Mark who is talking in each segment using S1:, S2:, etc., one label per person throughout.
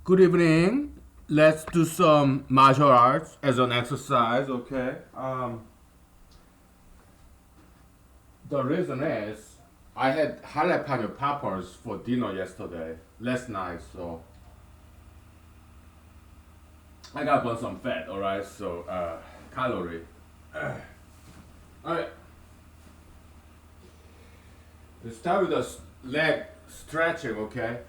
S1: Good evening. Let's do some martial arts as an exercise, okay? The reason is I had jalapeno peppers for dinner last night, so I gotta burn some fat, alright? So, calorie. Alright, let's start with the leg stretching, okay?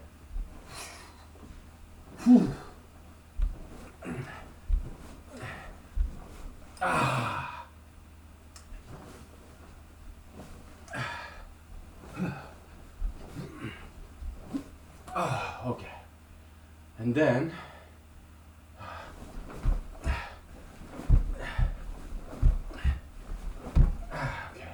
S1: Okay. And then, okay.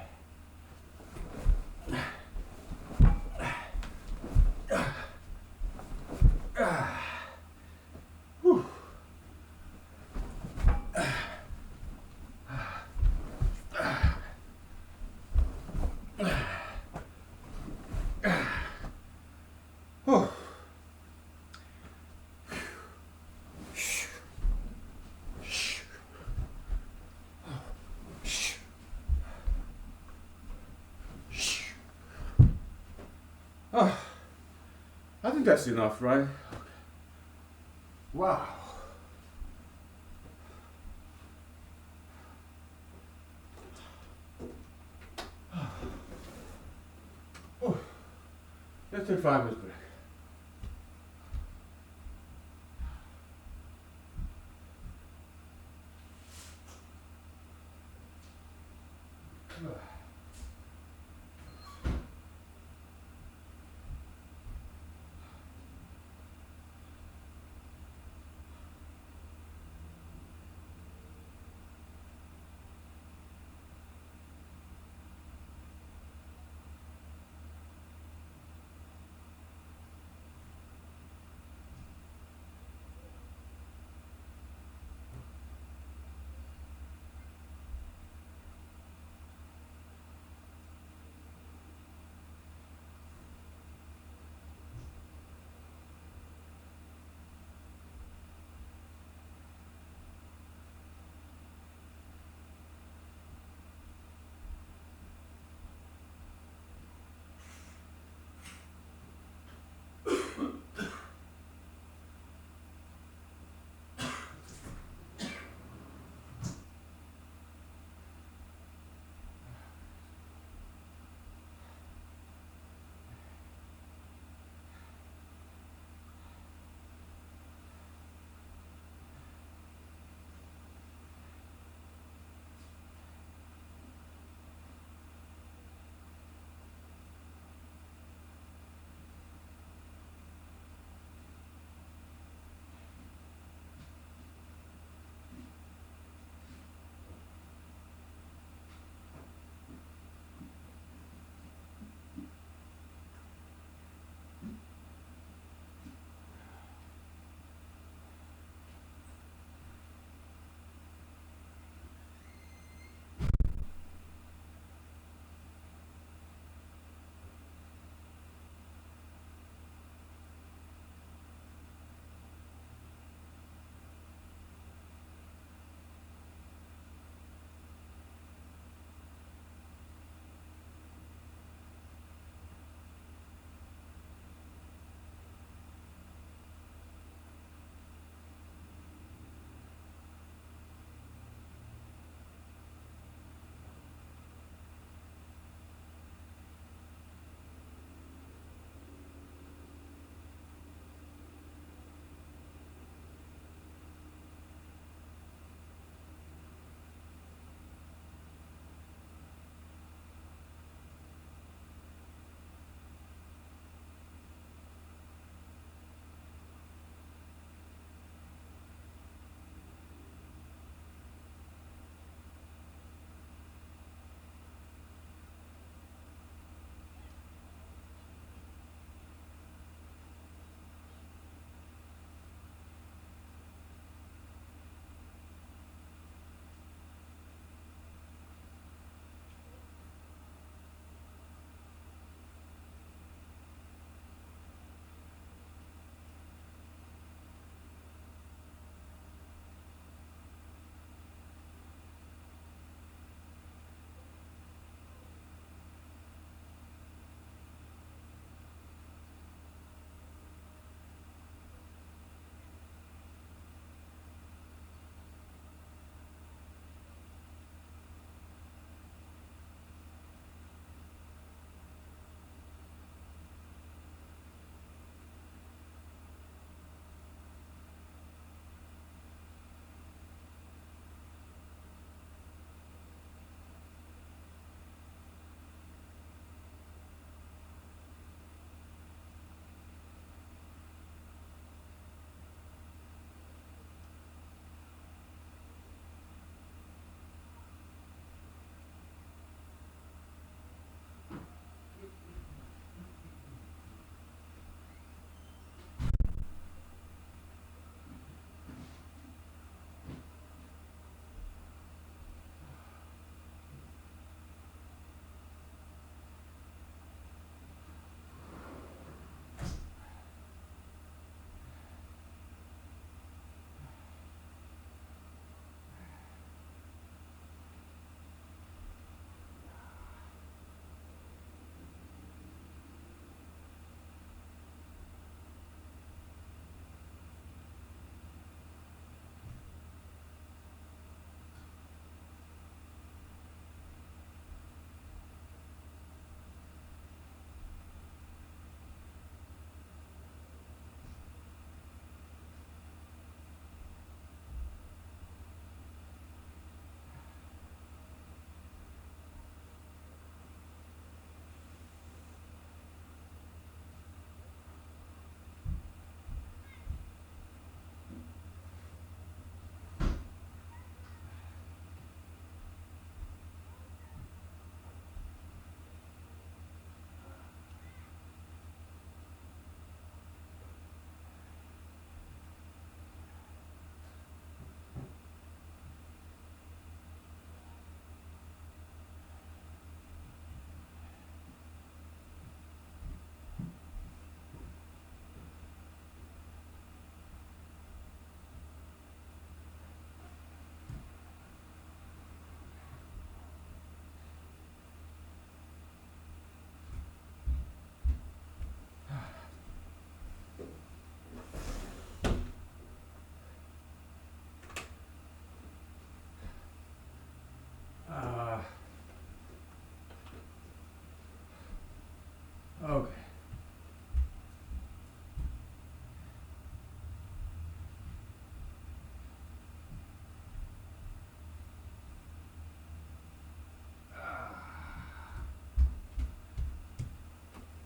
S1: Whew. Ah, I think that's enough, right? Wow. Whew. Let's take 5 minutes break.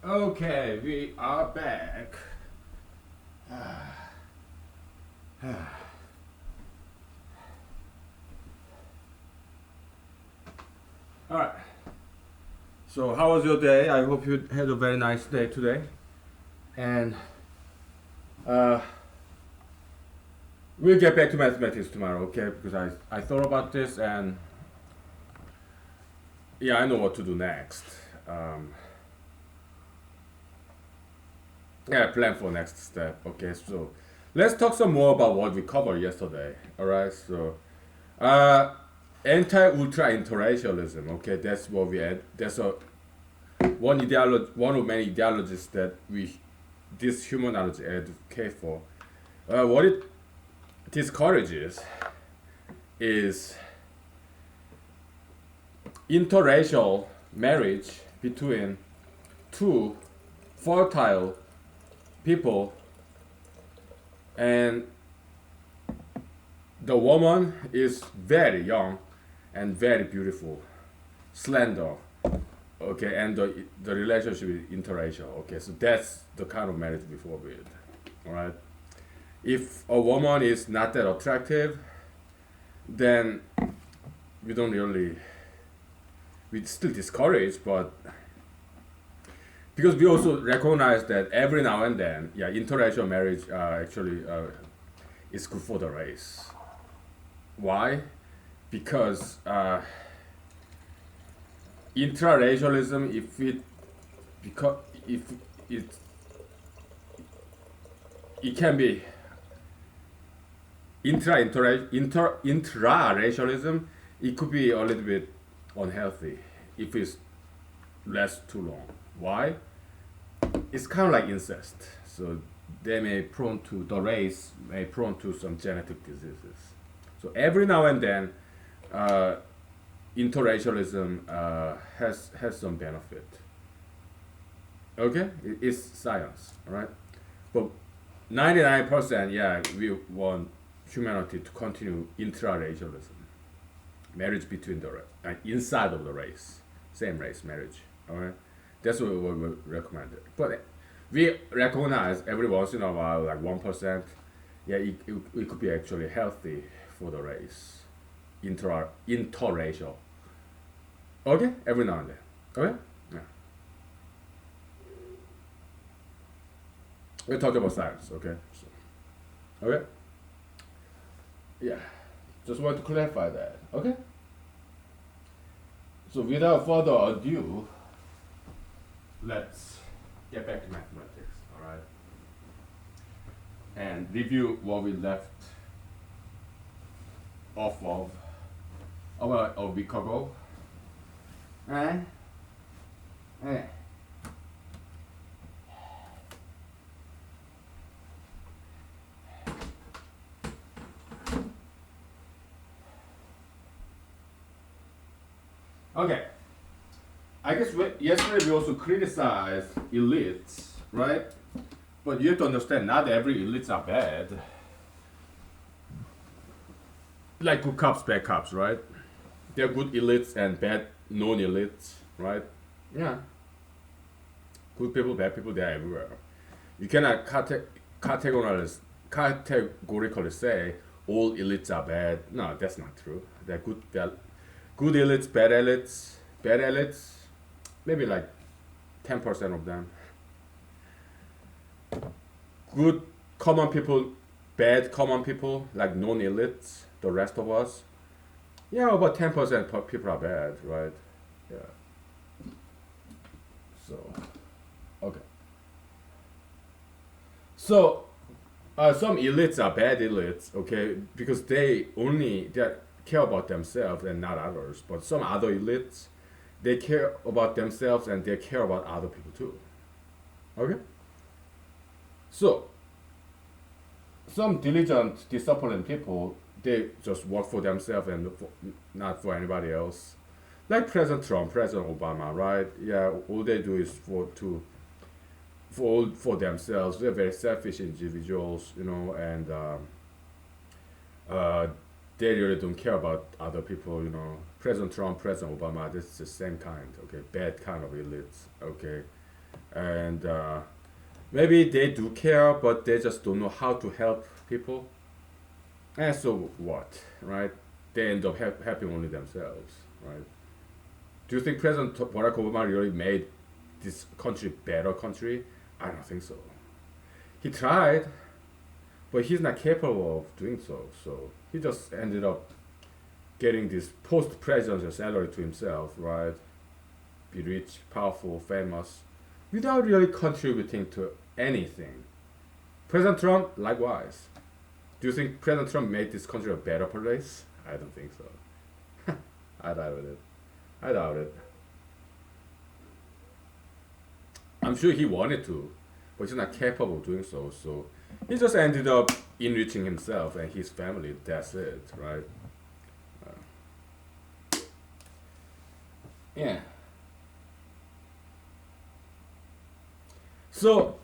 S1: Okay, we are back. All right. So, how was your day? I hope you had a very nice day today. And uh, we'll get back to mathematics tomorrow, okay? Because I thought about this and yeah, I know what to do next. Um, yeah, plan for next step. Okay, so let's talk some more about what we covered yesterday. All right, so uh, anti-ultra interracialism. Okay, that's what we had. That's a one ideology, one of many ideologies that we this humanology advocate for. What it discourages is interracial marriage between two fertile people, and the woman is very young and very beautiful, slender. Okay, and the relationship is interracial. Okay, so that's the kind of marriage we forbid. All right. If a woman is not that attractive, then we don't really we still discourage, but because we also recognize that every now and then, yeah, interracial marriage actually is good for the race. Why? Because intraracialism, because if it it can be intra-racialism, it could be a little bit unhealthy if it's lasts too long. Why? It's kind of like incest. So they may prone to the race may prone to some genetic diseases. So every now and then, uh, interracialism has some benefit. Okay, it's science, all right? But 99%, yeah, we want humanity to continue intraracialism, marriage between inside of the race, same race marriage. All right, that's what we recommend. But we recognize every once in a while, like 1%, yeah, it could be actually healthy for the race, interracial. Okay, every now and then. Okay, yeah. We talk about science. Okay, so, okay, yeah. Just want to clarify that. Okay. So without further ado, let's get back to mathematics, all right? And review what we left off of about a week ago. All right? Okay. Okay. I guess yesterday we also criticized elites, right? But you have to understand, not every elites are bad. Like good cops, bad cops, right? There are good elites and bad non-elites, right? Yeah. Good people, bad people, they're everywhere. You cannot categorically say all elites are bad. No, that's not true. They're good elites, bad elites, maybe like 10% of them. Good common people, bad common people, like non-elites, the rest of us. Yeah, about 10% people are bad, right? Yeah. So, okay. So, some elites are bad elites, okay, because they care about themselves and not others. But some other elites, they care about themselves and they care about other people too. Okay. So, some diligent, disciplined people, they just work for themselves and not for anybody else. Like President Trump, President Obama, right? Yeah, all they do is for themselves. They're very selfish individuals, and uh, they really don't care about other people. President Trump, President Obama, this is the same kind. Okay, bad kind of elites. Okay, and maybe they do care, but they just don't know how to help people. And so what, right? They end up helping only themselves, right? Do you think President Barack Obama really made this country better country? I don't think so. He tried, but he's not capable of doing so. So he just ended up getting this post-presidential salary to himself, right? Be rich, powerful, famous, without really contributing to anything. President Trump, likewise. Do you think President Trump made this country a better place? I don't think so. I doubt it. I doubt it. I'm sure he wanted to, but he's not capable of doing so. So he just ended up enriching himself and his family. That's it, right? Yeah. So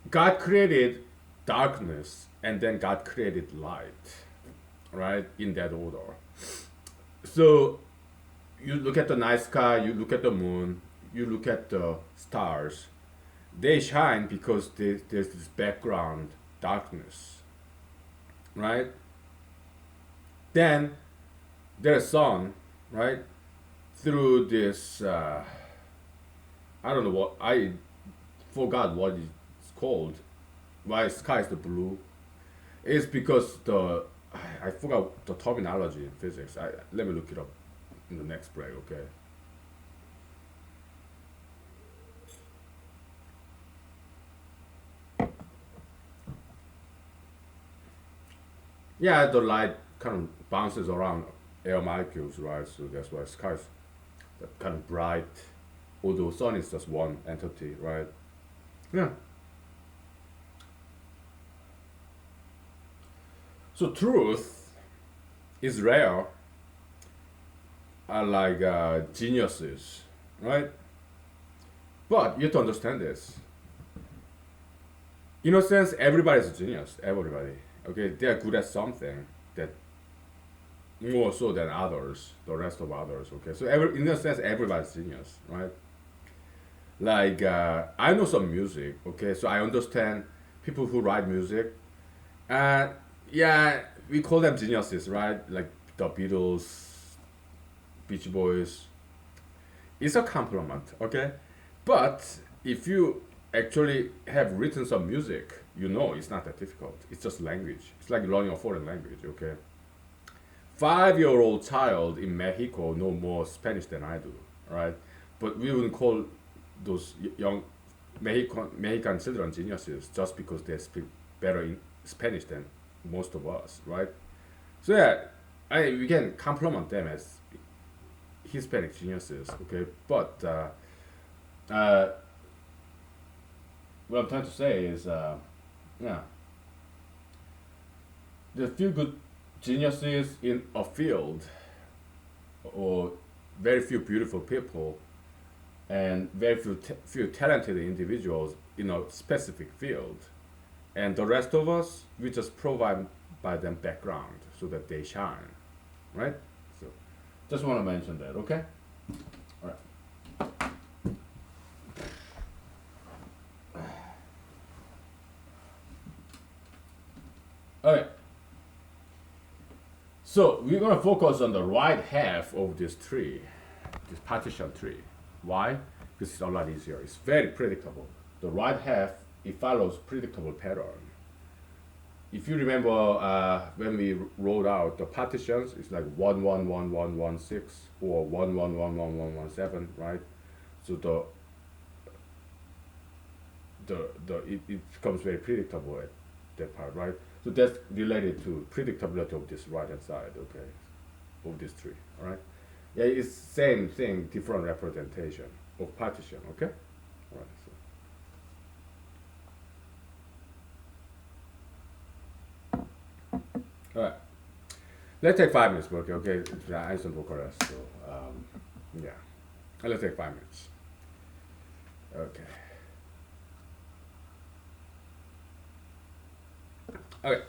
S1: God created darkness and then God created light, right? In that order. So you look at the night sky, you look at the moon, you look at the stars. They shine because there's this background darkness, right? Then there's sun, right? Through this, I don't know what, I forgot what it's called. Why sky is the blue? It's because I forgot the terminology in physics. Let me look it up in the next break, okay? Yeah, the light kind of bounces around air molecules, right? So that's why sky is that kind of bright, although sun is just one entity, right? Yeah. So truth is rare, like geniuses, right? But you have to understand this. In a sense, everybody's a genius. Everybody, okay? They are good at something that more so than others, the rest of others, okay? So in a sense, everybody's genius, right? Like I know some music, okay? So I understand people who write music. Uh, yeah, we call them geniuses, right? Like the Beatles, Beach Boys. It's a compliment, okay? But if you actually have written some music, you know it's not that difficult. It's just language. It's like learning a foreign language, okay? 5-year-old child in Mexico know more Spanish than I do, right? But we wouldn't call those young Mexican children geniuses just because they speak better in Spanish than most of us, right? So yeah, we can compliment them as Hispanic geniuses, okay? But uh, what I'm trying to say is, yeah, the few good geniuses in a field, or very few beautiful people, and very few talented individuals in a specific field, and the rest of us, we just provide by them background so that they shine, right? So just want to mention that, okay? All right. Okay. So we're gonna focus on the right half of this tree, this partition tree. Why? Because it's a lot easier. It's very predictable. The right half, it follows predictable pattern. If you remember when we wrote out the partitions, it's like 111116 or 111117, right? So it becomes very predictable at that part, right? So that's related to predictability of this right hand side, okay, of this tree, all right? Yeah, it's same thing, different representation of partition, okay? All right. All right. Let's take 5 minutes, okay? I answer the correct. So, yeah. Let's take 5 minutes. Okay. Okay.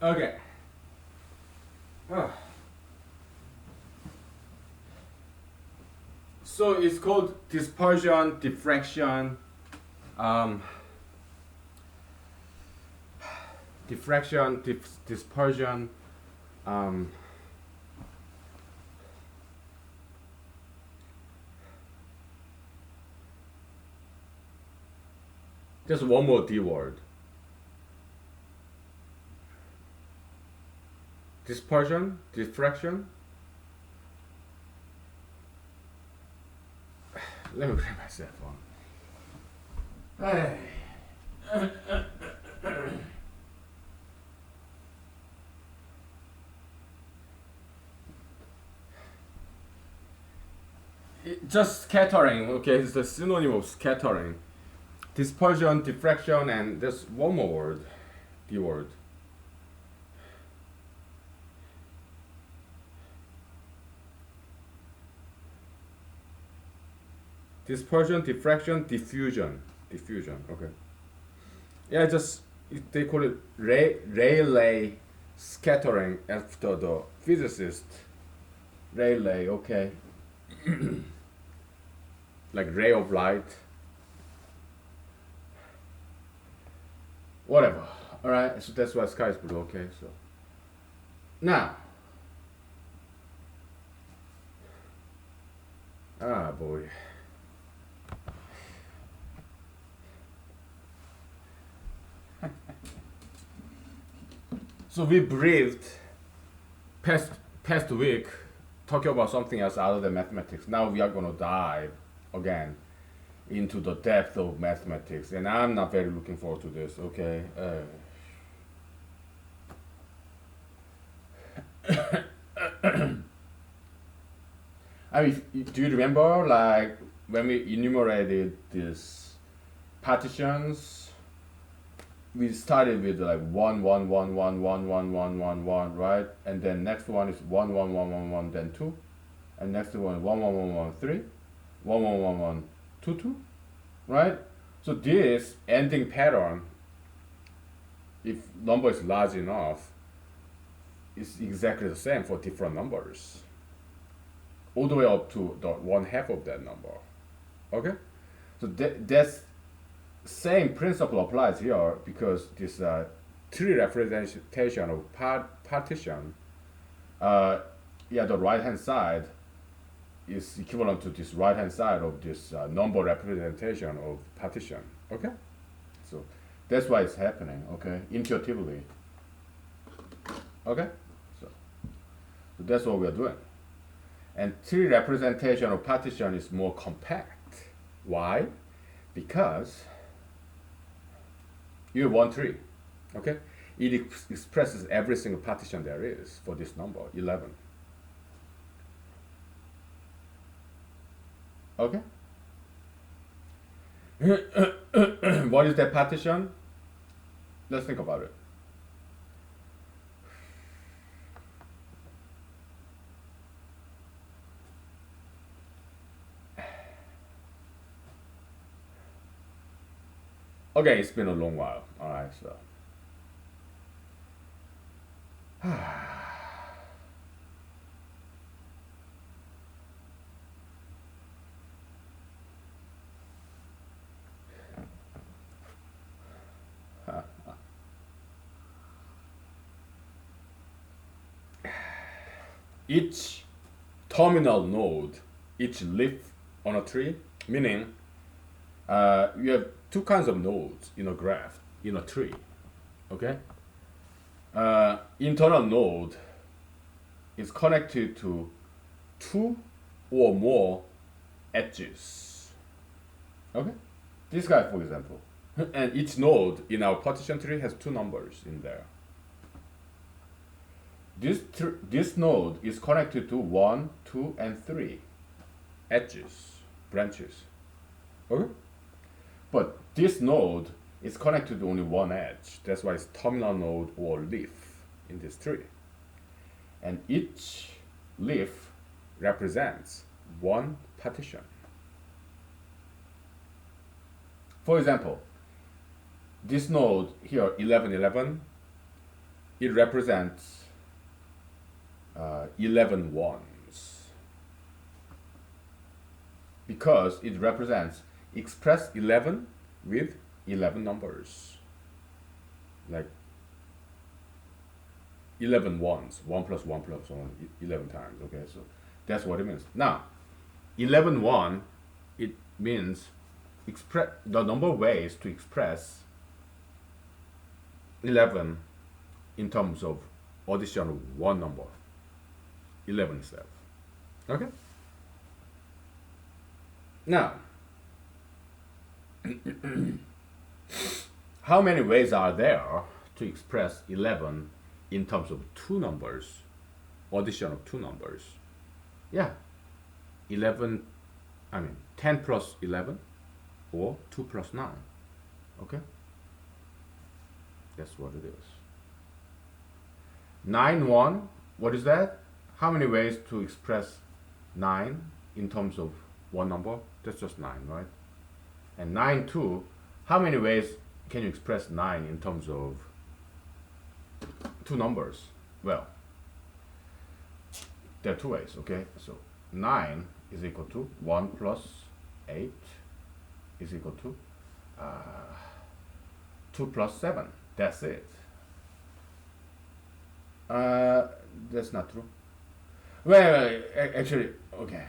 S1: Okay. Ah. So it's called dispersion, diffraction, um, dispersion. Um, just one more D word. Dispersion, diffraction. Let me grab my cell phone. Hey. Just scattering, okay, it's the synonym of scattering. Dispersion, diffraction, and there's one more word, D word. Dispersion, diffraction, diffusion. Diffusion, okay. Yeah, just they call it Rayleigh scattering after the physicist Rayleigh, okay. Like ray of light. Whatever. Alright, so that's why sky is blue, okay, so. Now. Ah, boy. So we breathed past week talking about something else other than mathematics. Now we are gonna dive again into the depth of mathematics, and I'm not very looking forward to this. Okay. I mean, do you remember like when we enumerated these partitions? We started with like 1, right? And then next one is 1, then 2. And next one is 1, 3, 1, 2, right? So this ending pattern, if number is large enough, is exactly the same for different numbers. All the way up to the 1/2 of that number. Okay? So that's same principle applies here because this tree representation of partition, the right hand side is equivalent to this right hand side of this number representation of partition. Okay, so that's why it's happening. Okay, intuitively. Okay, so that's what we are doing, and tree representation of partition is more compact. Why? Because you have one tree, okay? It expresses every single partition there is for this number, 11. Okay? What is that partition? Let's think about it. Okay, it's been a long while. Alright, so. Each terminal node, each leaf on a tree, meaning you have two kinds of nodes in a graph, in a tree. Okay? Internal node is connected to two or more edges. Okay? This guy, for example. And each node in our partition tree has two numbers in there. This node is connected to 1, 2, and 3 edges, branches. Okay? But this node is connected to only one edge. That's why it's terminal node or leaf in this tree. And each leaf represents one partition. For example, this node here, 11, 11, it represents 11 ones because it represents express 11 with 11 numbers, like 11 ones, 1 plus 1 plus 1, 11 times. Okay, so that's what it means. Now 11 1, it means express the number of ways to express 11 in terms of addition of one number, 11 itself. Okay, now how many ways are there to express 11 in terms of two numbers, addition of two numbers? Yeah, 11, I mean 10 plus 11 or 2 plus 9. Okay, that's what it is. 9 1, what is that? How many ways to express 9 in terms of one number? That's just 9, right? And 9 2, how many ways can you express 9 in terms of two numbers? Well, there are two ways. Okay, so 9 is equal to 1 plus 8 is equal to 2 plus 7. That's it. That's not true. Well, actually, okay.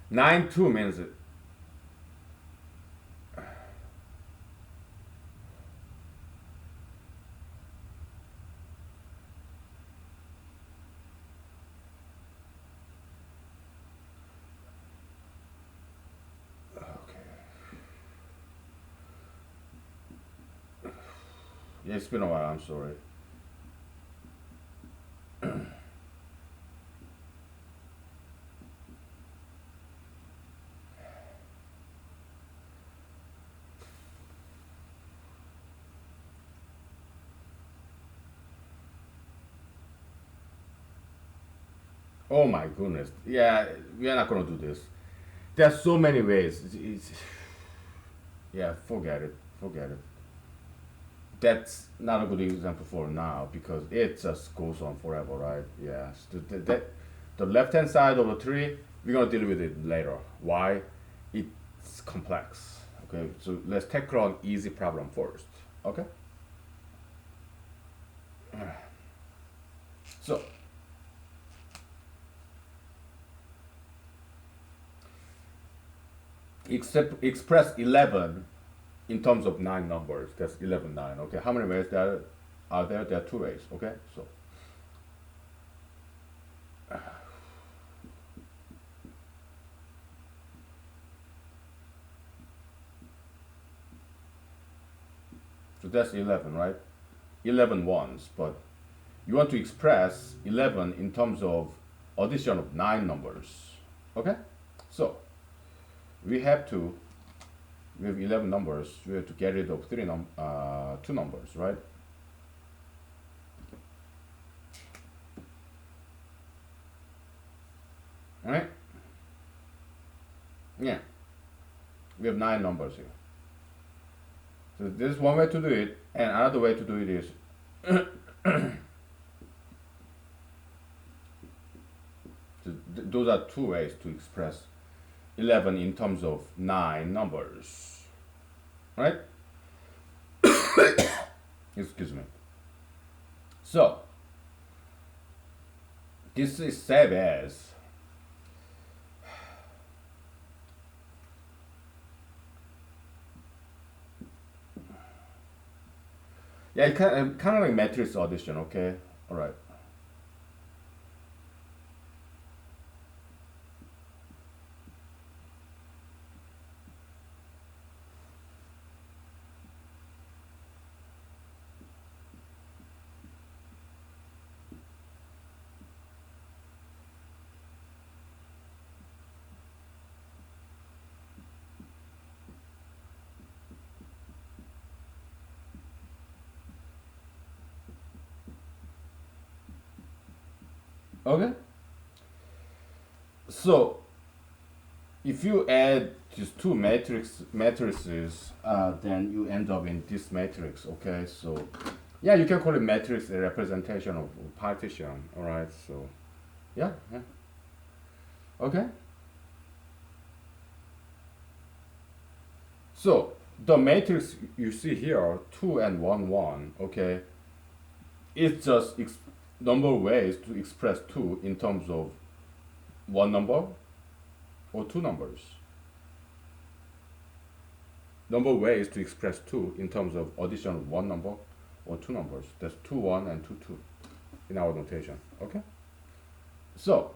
S1: 9 2 means it. Yeah, it's been a while. I'm sorry. Oh my goodness. Yeah, we are not gonna do this. There are so many ways. Yeah, forget it. Forget it. That's not a good example for now because it just goes on forever, right? Yeah. So the left hand side of the tree, we're gonna deal with it later. Why? It's complex. Okay. So let's tackle an easy problem first. Okay. So express 11 in terms of 9 numbers. That's 11 9. Okay, how many ways there are there? There are two ways. Okay, so that's 11, right? 11 ones, but you want to express 11 in terms of addition of 9 numbers. Okay, so we have 11 numbers. We have to get rid of two numbers, right? Right? Yeah. We have 9 numbers here. So this is one way to do it, and another way to do it is so those are two ways to express 11 in terms of 9 numbers, right? Excuse me. So this is saved as yeah, kind of like matrix addition. Okay, all right. Okay. So if you add these two matrices, then you end up in this matrix. Okay, so yeah, you can call it matrix a representation of partition. All right, so yeah, yeah. Okay. So the matrix you see here, 2 and 1, 1, okay, it's just number of ways to express 2 in terms of one number or two numbers. Number of ways to express 2 in terms of addition of one number or two numbers. That's 2, 1 and 2, 2 in our notation. Okay? So,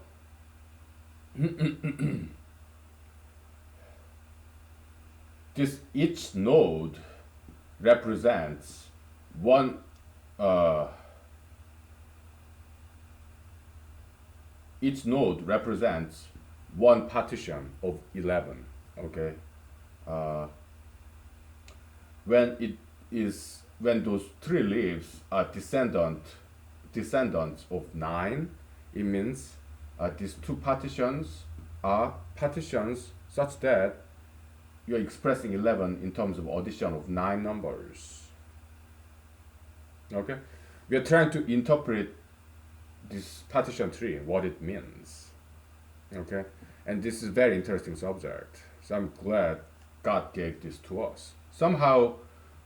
S1: this each node represents one each node represents one partition of 11. Okay, when those three leaves are descendants of 9, it means these two partitions are partitions such that you're expressing 11 in terms of addition of 9 numbers. Okay, we are trying to interpret this partition tree, what it means. Okay, and this is a very interesting subject. So I'm glad God gave this to us. Somehow,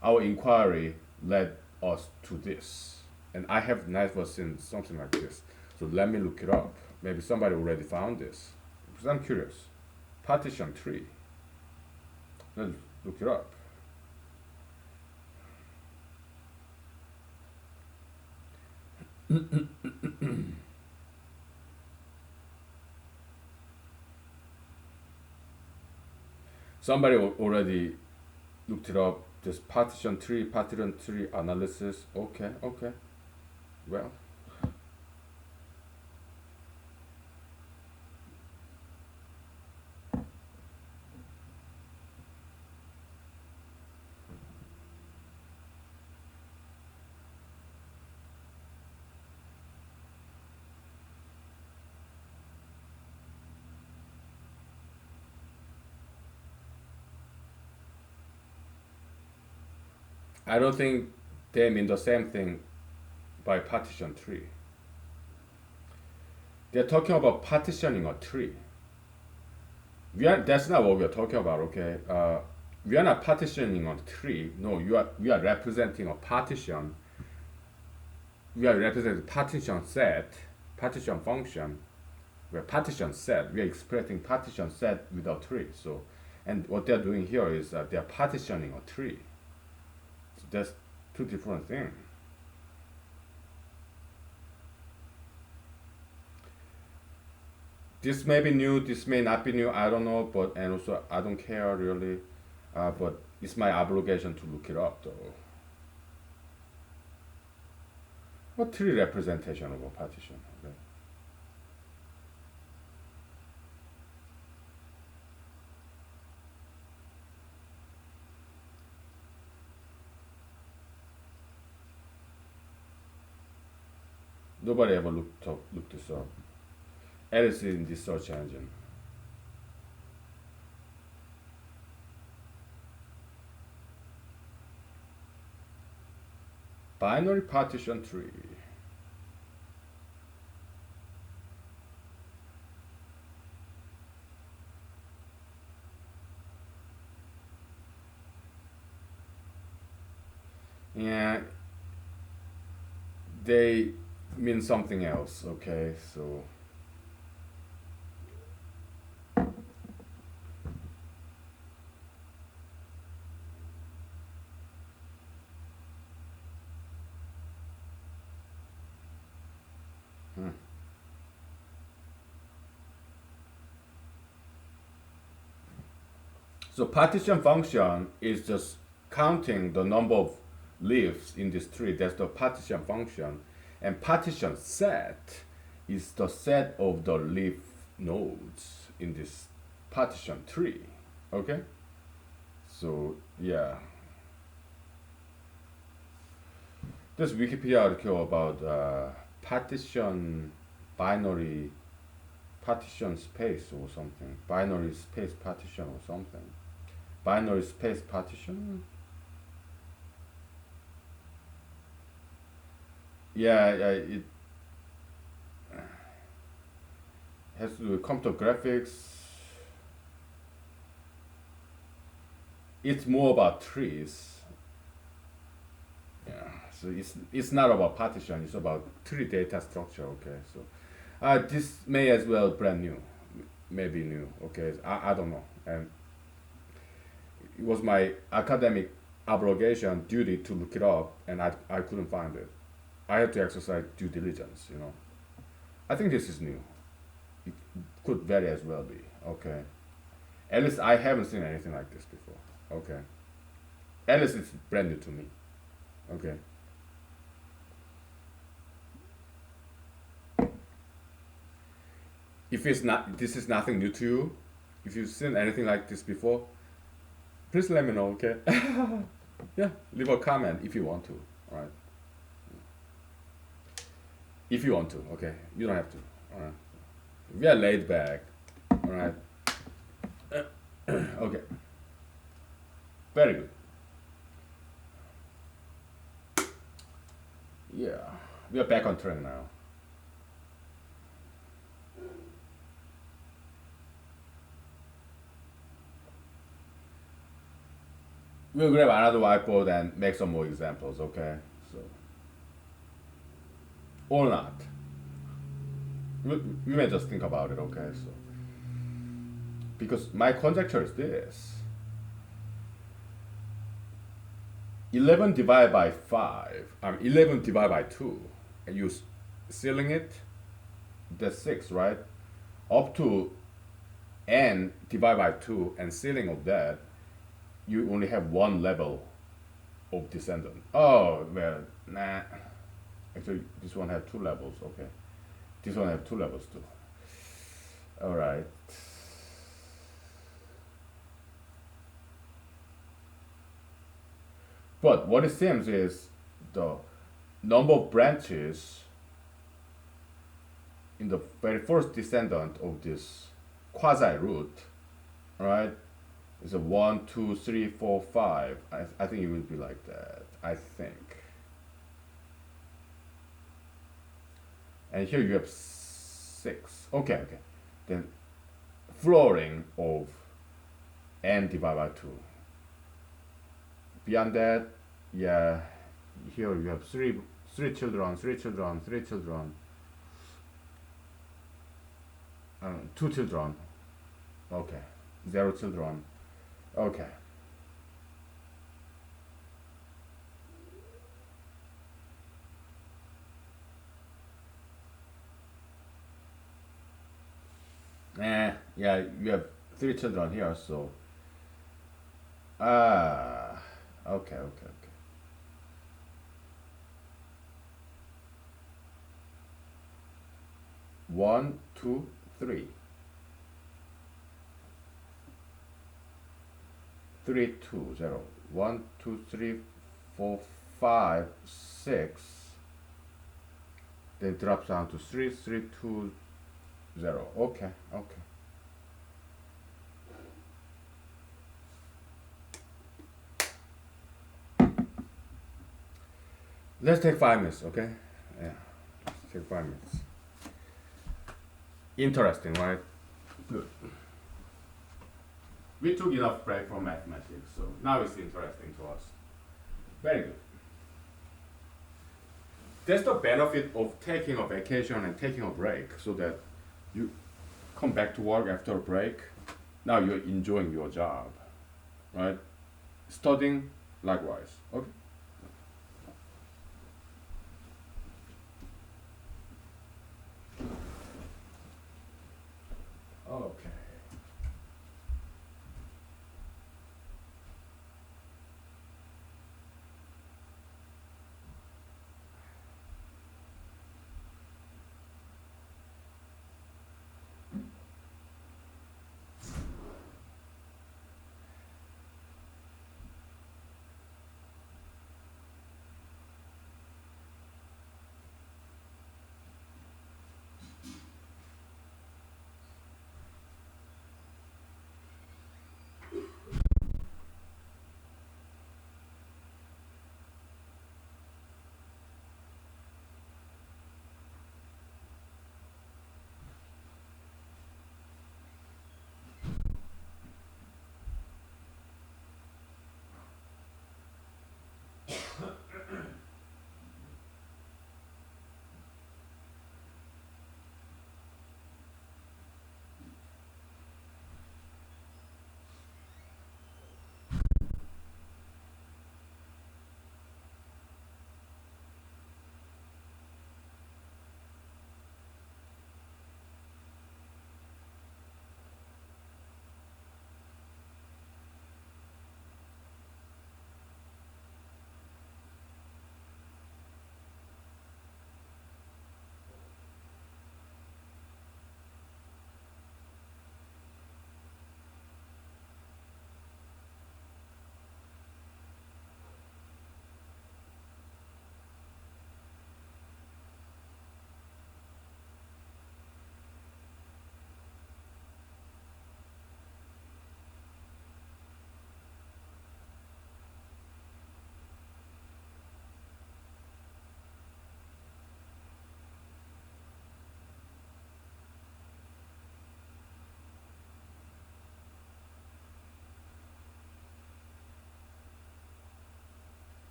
S1: our inquiry led us to this, and I have never seen something like this. So let me look it up. Maybe somebody already found this, because I'm curious. Partition tree. Let's look it up. Somebody already looked it up. This partition tree analysis. Okay, okay. Well, I don't think they mean the same thing by partition tree. They're talking about partitioning a tree. That's not what we're talking about, okay? We are not partitioning a tree. No, we are representing a partition. We are representing partition set, partition function. We're partition set. We are expressing partition set with a tree. So, and what they're doing here is they're partitioning a tree. So that's two different things. This may be new, this may not be new, I don't know, but and also I don't care really, but it's my obligation to look it up though. What tree representation of a partition? Okay. Nobody ever looked this up. Alice in the search engine. Binary partition tree. Yeah, they mean something else, okay? So So partition function is just counting the number of leaves in this tree. That's the partition function. And partition set is the set of the leaf nodes in this partition tree. Okay? So yeah. This Wikipedia article about partition binary partition space or something. Binary space partition or something. Binary space partition. Yeah, yeah, it has to do with computer graphics. It's more about trees. Yeah, so it's not about partition. It's about tree data structure. Okay, so this may as well brand new, maybe new. Okay, I don't know. And it was my academic obligation duty to look it up, and I couldn't find it. I had to exercise due diligence. I think this is new. It could very as well be. Okay, at least I haven't seen anything like this before. Okay, at least it's brand new to me. Okay. If it's not, this is nothing new to you. If you've seen anything like this before, please let me know. Okay. Yeah, leave a comment if you want to. All right. If you want to, okay. You don't have to. All right. We are laid back. All right. Okay. Very good. Yeah, we are back on track now. We'll grab another whiteboard and make some more examples, okay? So, or not. We may just think about it, okay? So, because my conjecture is this: 11 divided by 5, 11 divided by 2, and you sealing it, that's 6, right? Up to n divided by 2 and ceiling of that, you only have one level of descendant. Oh, well, nah. Actually, this one has 2 levels, okay. This one has 2 levels too. All right. But what it seems is the number of branches in the very first descendant of this quasi root, right? Is a 1, 2, 3, 4, 5. I think it will be like that. I think. And here you have 6. Okay, okay. Then flooring of n divided by 2. Beyond that, yeah, here you have three children, 2 children. Okay, 0 children. Okay. Yeah, you have 3 children here, so okay, okay, okay. 1, 2, 3. 3, 2, 0. 1, 2, 3, 4, 5, 6. Then drops down to 3, 3, 2, 0. Okay, okay. Let's take 5 minutes, okay? Yeah, let's take 5 minutes. Interesting, right? Good. We took enough break from mathematics, so now it's interesting to us. Very good. That's the benefit of taking a vacation and taking a break, so that you come back to work after a break. Now you're enjoying your job, right? Studying, likewise. Okay. Okay.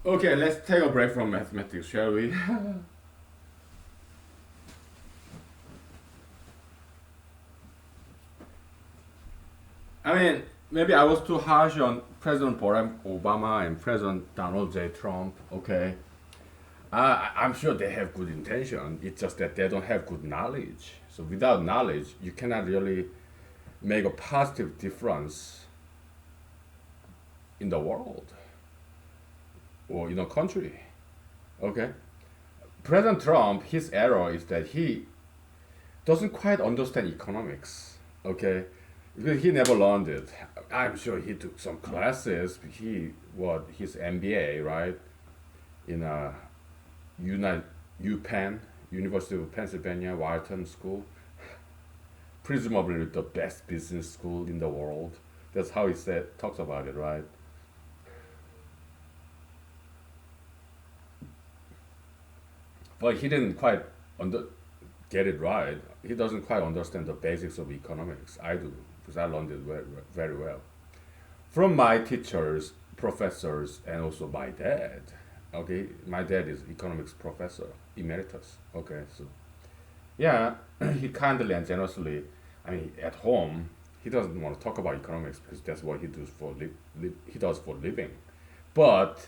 S1: Okay, let's take a break from mathematics, shall we? I mean, maybe I was too harsh on President Barack Obama and President Donald J. Trump. Okay, I'm sure they have good intention. It's just that they don't have good knowledge. So without knowledge, you cannot really make a positive difference in the world or in a country. Okay, President Trump, his error is that he doesn't quite understand economics. Okay, because he never learned it. I'm sure he took some classes. He what his MBA, right, in a Uni UPenn, University of Pennsylvania Wharton School, presumably the best business school in the world. That's how he said talks about it, right? But he didn't quite get it right. He doesn't quite understand the basics of economics. I do because I learned it very well from my teachers, professors, and also my dad. Okay, my dad is economics professor emeritus. Okay, so yeah, he kindly and generously. I mean, at home, he doesn't want to talk about economics because that's what he does for he does for living. But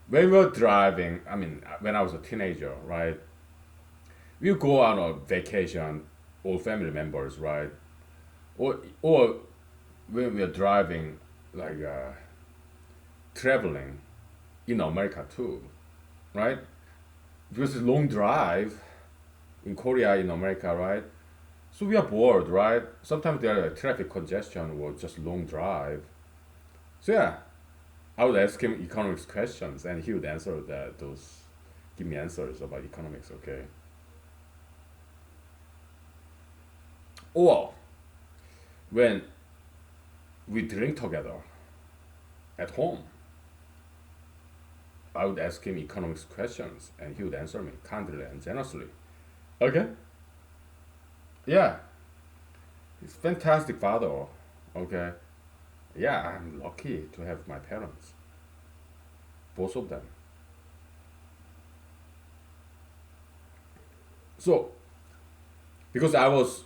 S1: when we were driving, I mean, when I was a teenager, right? We go on a vacation, all family members, right? Or when we are driving, like traveling in America too, right? Because it's long drive in Korea, in America, right? So we are bored, right? Sometimes there are traffic congestion or just long drive. So yeah, I would ask him economics questions, and he would answer give me answers about economics. Okay. Or when we drink together at home, I would ask him economics questions, and he would answer me kindly and generously. Okay. Yeah, he's fantastic father. Okay. Yeah, I'm lucky to have my parents, both of them. So because I was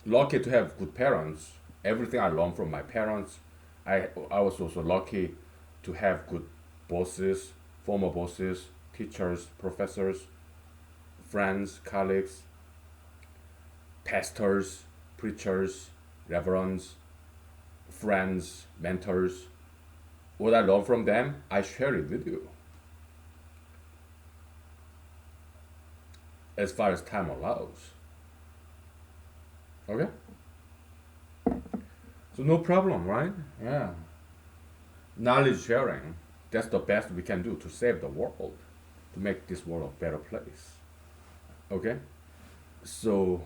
S1: lucky to have good parents, everything I learned from my parents, I was also lucky to have good bosses, former bosses, teachers, professors, friends, colleagues, pastors, preachers, reverends, friends, mentors. What I learned from them, I share it with you as far as time allows. Okay? So no problem, right? Yeah. Knowledge sharing, that's the best we can do to save the world, to make this world a better place. Okay? So,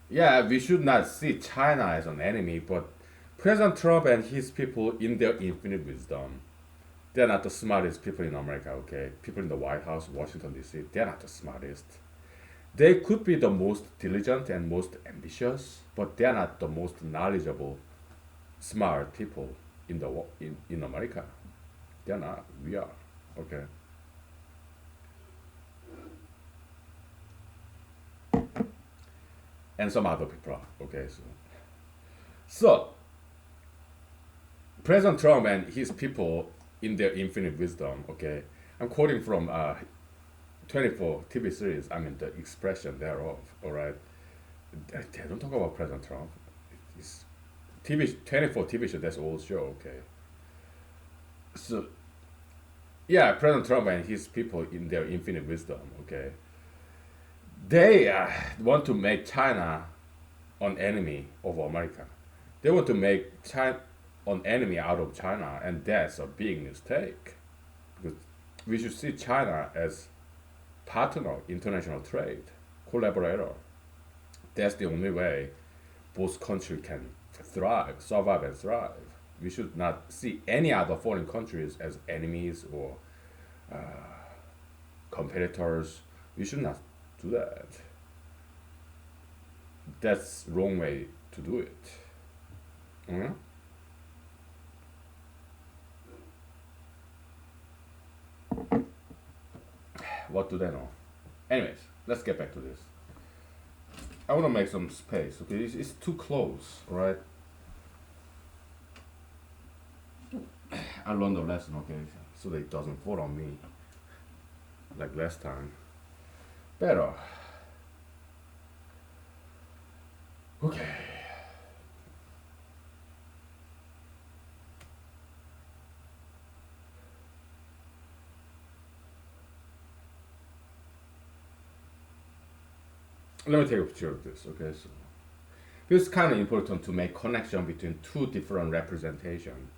S1: yeah, we should not see China as an enemy, but President Trump and his people, in their infinite wisdom, they're not the smartest people in America, okay? People in the White House, Washington, D.C., they're not the smartest. They could be the most diligent and most ambitious, but they're not the most knowledgeable, smart people in America. They're not. We are. Okay. And some other people are. Okay. So President Trump and his people, in their infinite wisdom, okay, I'm quoting from 24 TV series, I mean, the expression thereof, all right? They don't talk about President Trump. It's 24 TV show, that's old show, okay? So, yeah, President Trump and his people, in their infinite wisdom, okay, they want to make China an enemy of America. They want to make China an enemy out of China, and that's a big mistake. Because we should see China as partner, international trade, collaborator. That's the only way both countries can thrive, survive and thrive. We should not see any other foreign countries as enemies or competitors. We should not do that. That's wrong way to do it. Mhm. what do they know? Anyways, let's get back to this. I want to make some space. Okay, it's too close, right? I learned the lesson. Okay, so that it doesn't fall on me like last time. Better. Okay. Let me take a picture of this. Okay, so it's kind of important to make connection between two different representation.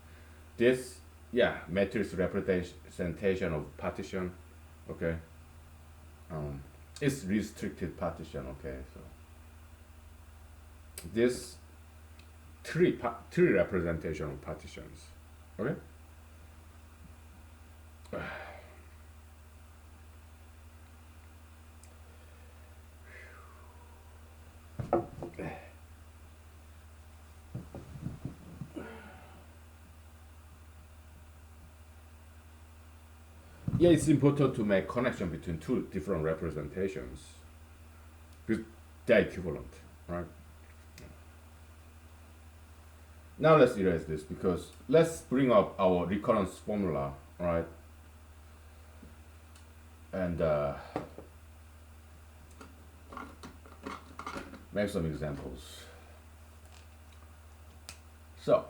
S1: This, yeah, matrix representation of partition. Okay. It's restricted partition. Okay, so this three representation of partitions. Okay. Yeah, it's important to make connection between two different representations because they're equivalent, right? Now let's erase this because let's bring up our recurrence formula, right? And make some examples. So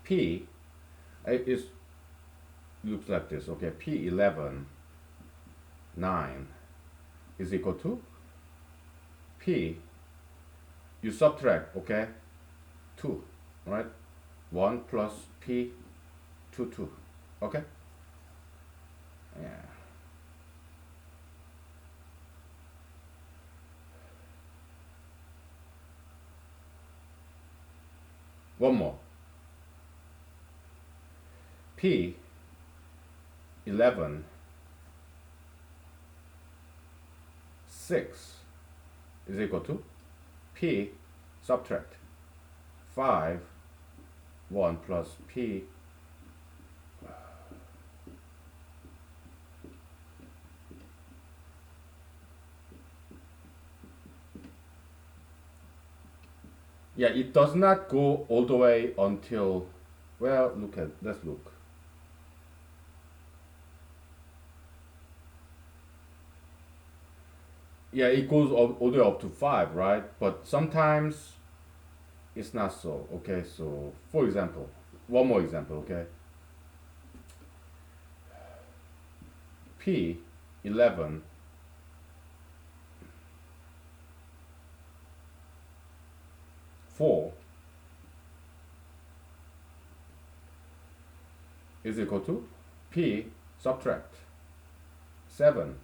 S1: P is looks like this. Okay, P11 9 is equal to P, you subtract, okay, 2, right? 1 plus P 2 okay. Yeah. One more. P 11 6 is equal to P subtract 5 1 plus P yeah, it does not go all the way until, well, let's look. Yeah, it goes all the way up to 5, right? But sometimes it's not so. Okay, so for example, one more example, okay? P11 4 is equal to P subtract 7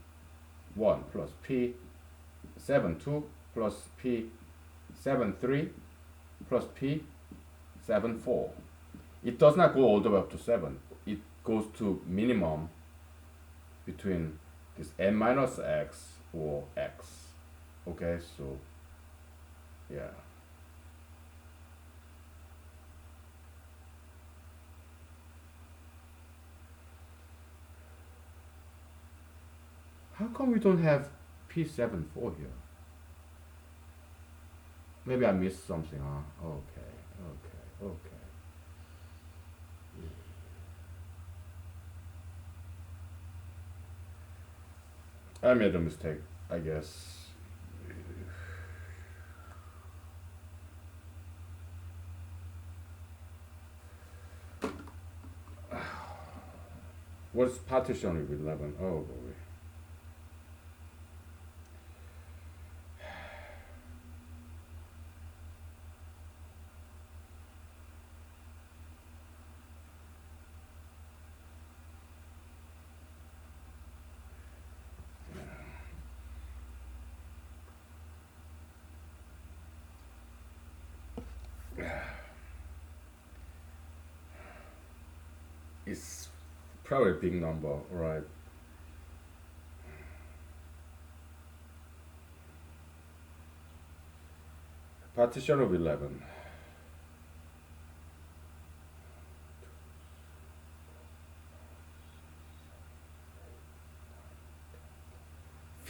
S1: 1 plus P 7 2 plus P 7 3 plus P 7 4. It does not go all the way up to 7. It goes to minimum between this n minus x or x. Okay, so yeah. How come we don't have P74 here? Maybe I missed something, huh? Okay. I made a mistake, I guess. What's partition of 11? Oh boy. It's probably a big number, right? Partition of 11.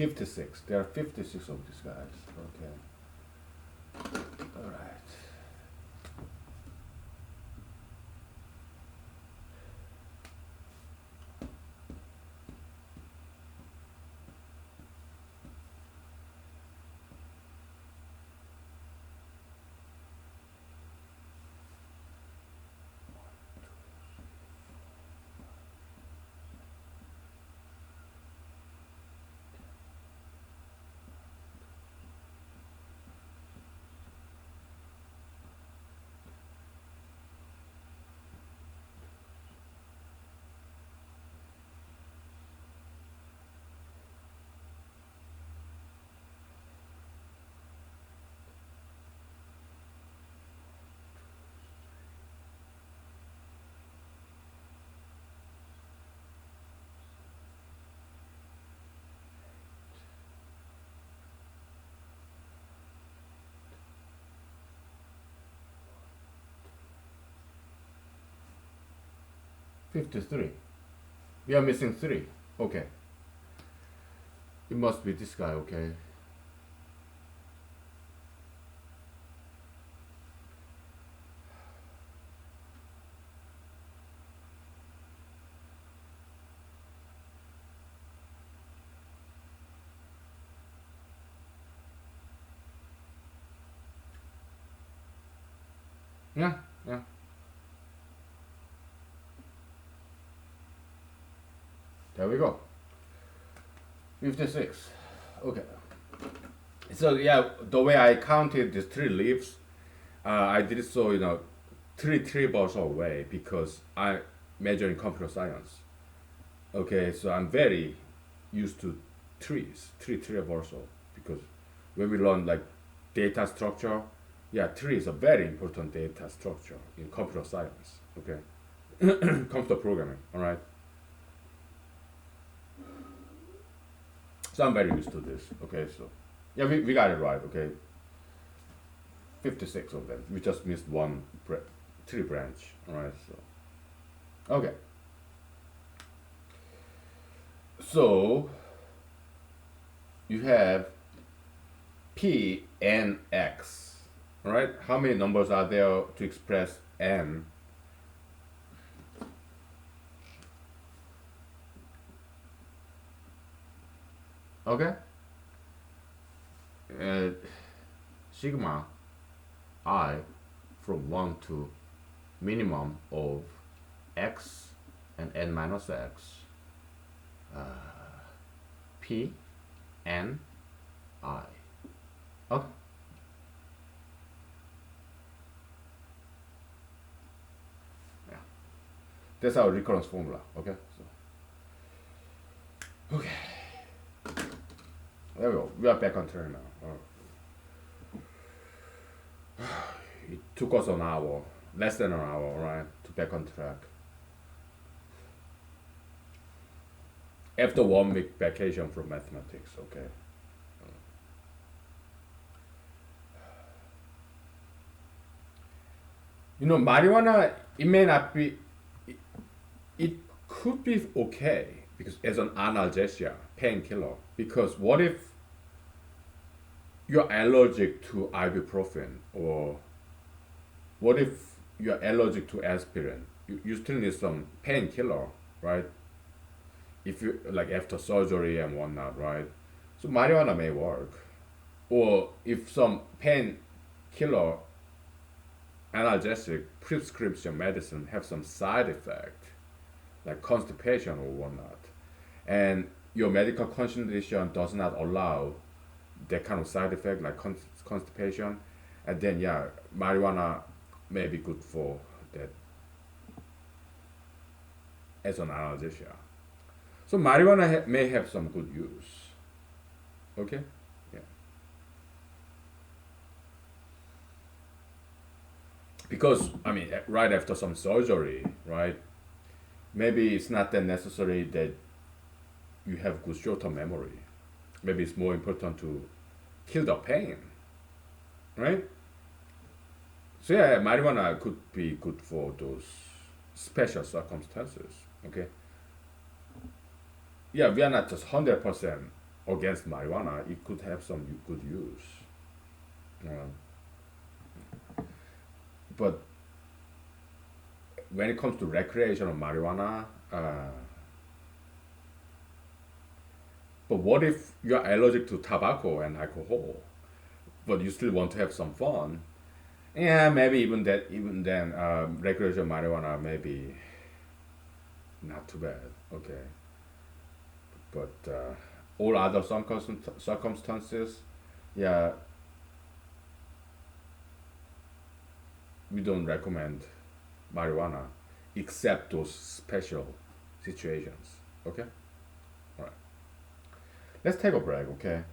S1: 56. There are 56 of these guys. Okay. All right. $53. We are missing 3. Okay. It must be this guy, okay. Yeah, yeah. There we go. 56. Okay. So yeah, the way I counted these 3 leaves, I did it so 3 balls away because I major in computer science. Okay, so I'm very used to trees, three balls because when we learn like data structure, yeah, tree is a very important data structure in computer science. Okay, computer programming. All right. So I'm very used to this. Okay, so yeah, we got it right. Okay, 56 of them. We just missed one tree branch. All right, so okay. So you have P and X. All right, how many numbers are there to express N? Okay. Sigma I from 1 to minimum of X and N minus X. P N I. Okay. Yeah. That's our recurrence formula. Okay. So. Okay. There we go. We are back on track now. It took us an hour, less than an hour, right, to back on track. After 1 week vacation from mathematics, okay. Marijuana, it may not be, it could be okay because as an analgesia, painkiller. Because what if you're allergic to ibuprofen, or what if you're allergic to aspirin? You still need some painkiller, right? If you like after surgery and whatnot, right? So marijuana may work. Or if some painkiller analgesic prescription medicine have some side effect, like constipation or whatnot, and your medical condition does not allow that kind of side effect like constipation, and then yeah, marijuana may be good for that as an analgesia. So marijuana may have some good use. Okay, yeah. Because I mean, right after some surgery, right? Maybe it's not that necessary that you have good short-term memory. Maybe it's more important to kill the pain, right? So yeah, marijuana could be good for those special circumstances. Okay. Yeah, we are not just 100% against marijuana, it could have some good use. Um, but when it comes to recreational marijuana, but what if you're allergic to tobacco and alcohol, but you still want to have some fun? Yeah, maybe even then, recreational marijuana may be not too bad. Okay, but all other circumstances, yeah, we don't recommend marijuana except those special situations. Okay, all right. Let's take a break. Okay.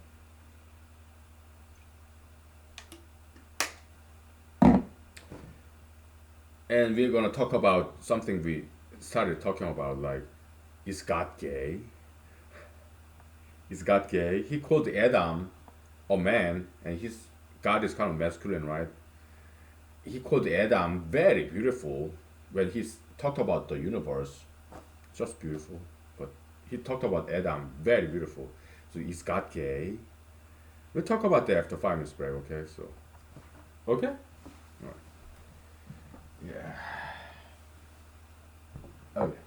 S1: And we're gonna talk about something we started talking about, like, is God gay? Is God gay? He called Adam a man, and his God is kind of masculine, right? He called Adam very beautiful when he talked about the universe, just beautiful. But he talked about Adam very beautiful. So is God gay? We'll talk about that after 5 minutes break. Okay, so okay, all right. Yeah, okay.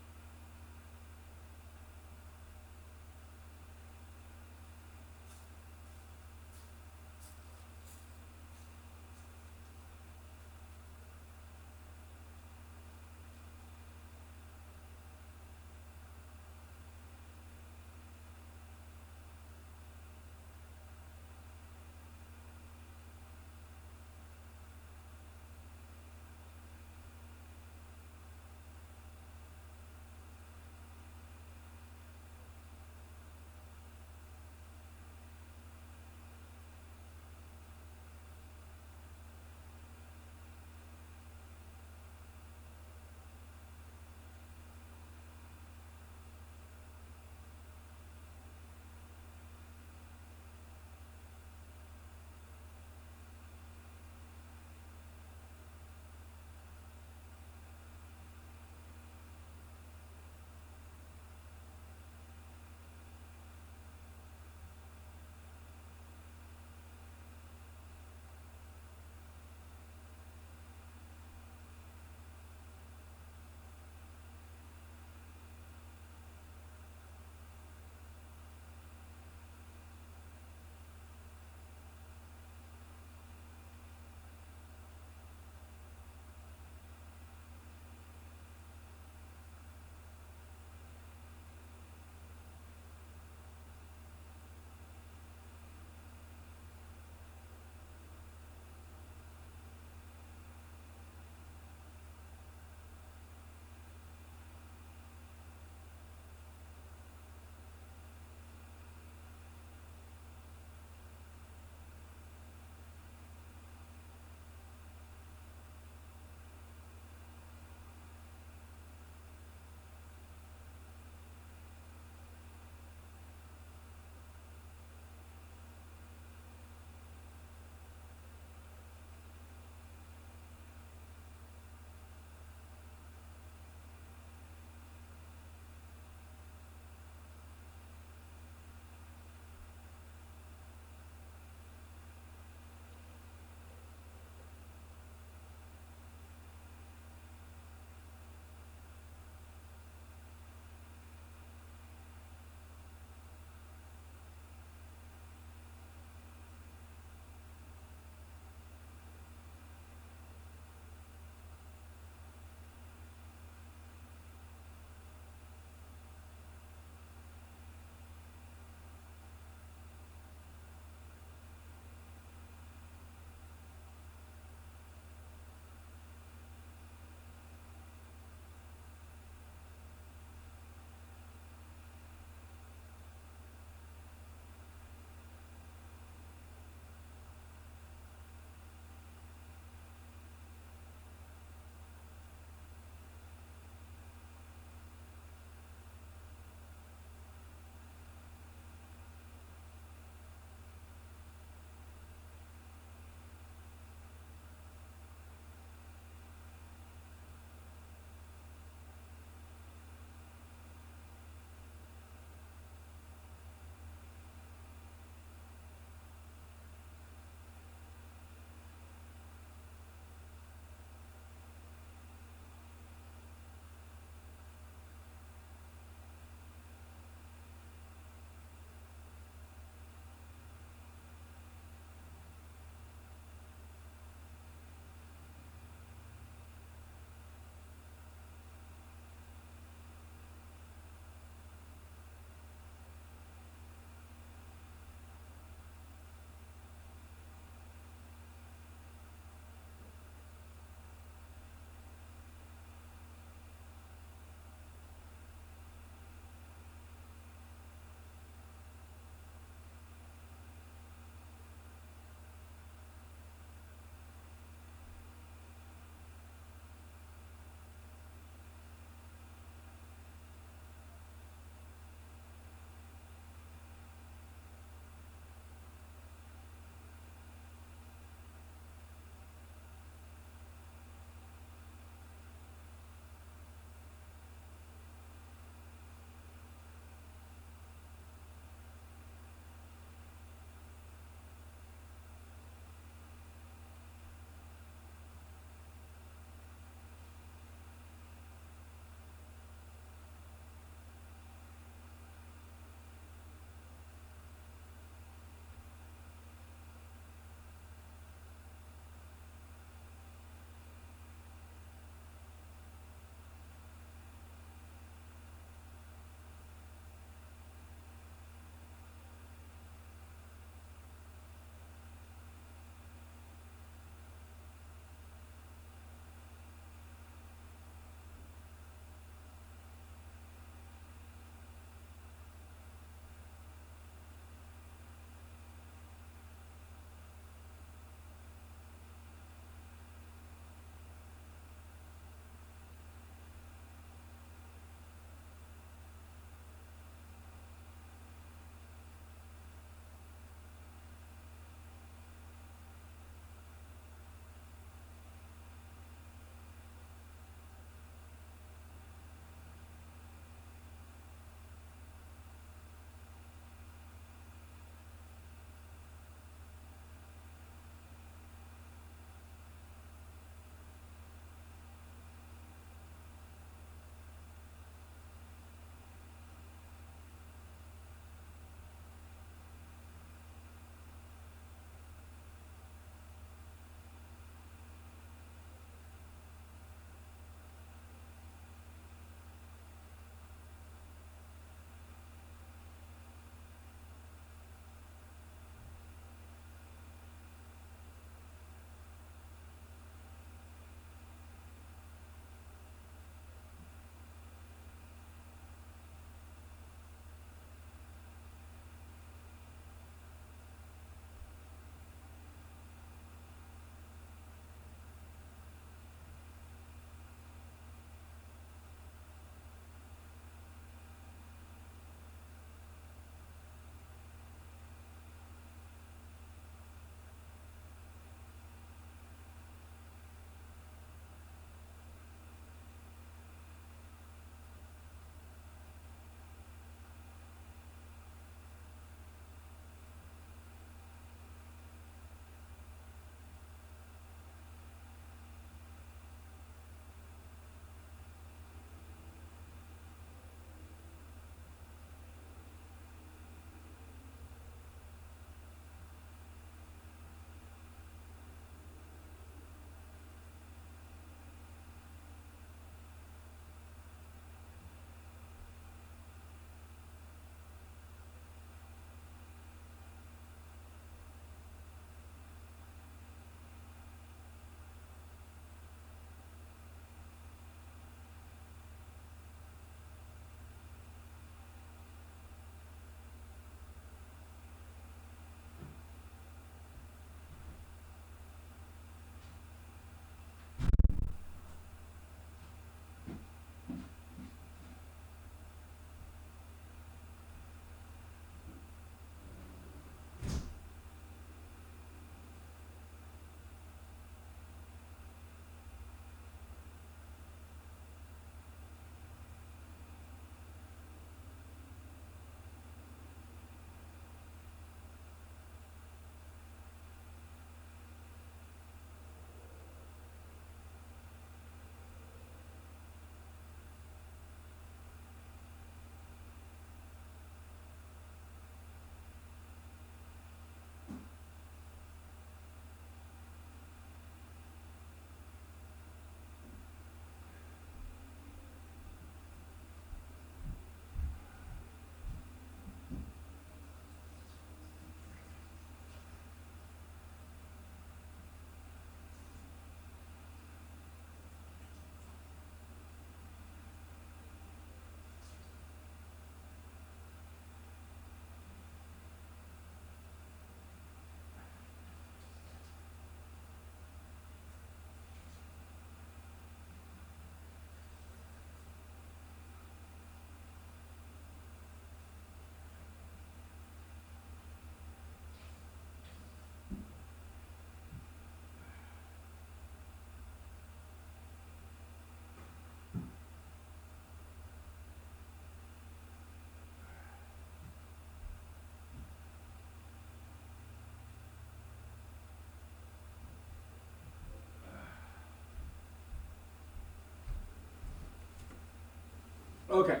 S1: Okay.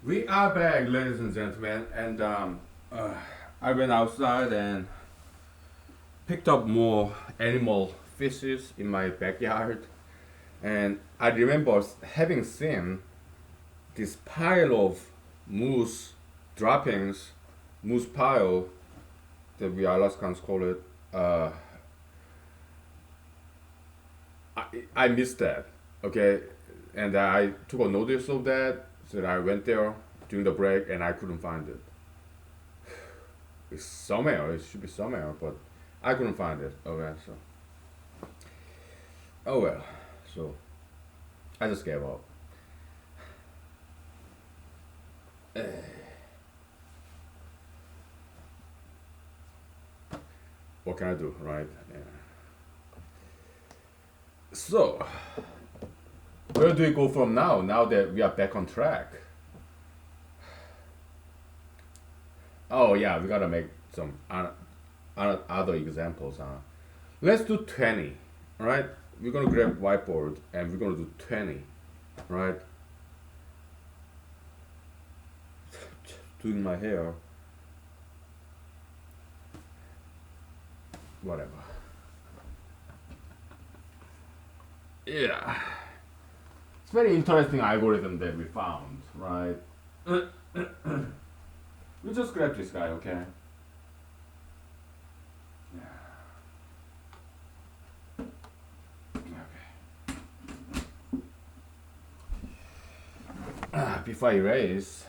S1: We are back, ladies and gentlemen, and I went outside and picked up more animal fishes in my backyard, and I remember having seen this pile of moose droppings, moose pile that we Alaskans call it. I missed that, okay, and I took a notice of that, so I went there during the break and I couldn't find it. It's somewhere, it should be somewhere, but I couldn't find it. Okay, so oh well, so I just gave up. What can I do, right? Yeah. So, where do we go from now? Now that we are back on track. Oh yeah, we gotta make some other examples, huh? Let's do 20, right? We're gonna grab whiteboard and we're gonna do 20, right? Doing my hair. Whatever. Yeah. It's very interesting algorithm that we found, right? We just grab this guy, okay? Yeah. Okay. Before I erase,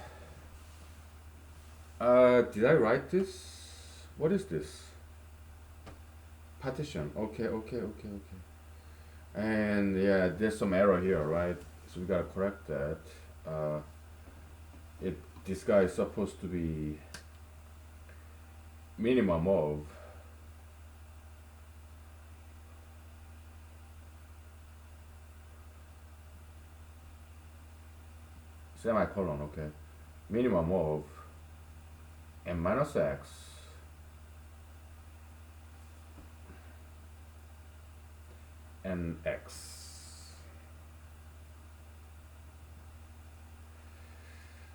S1: did I write this? What is this? Partition. Okay, okay, okay, okay. And yeah, there's some error here, right? So we gotta correct that. It this guy is supposed to be minimum of semicolon, okay. Minimum of n minus x and x.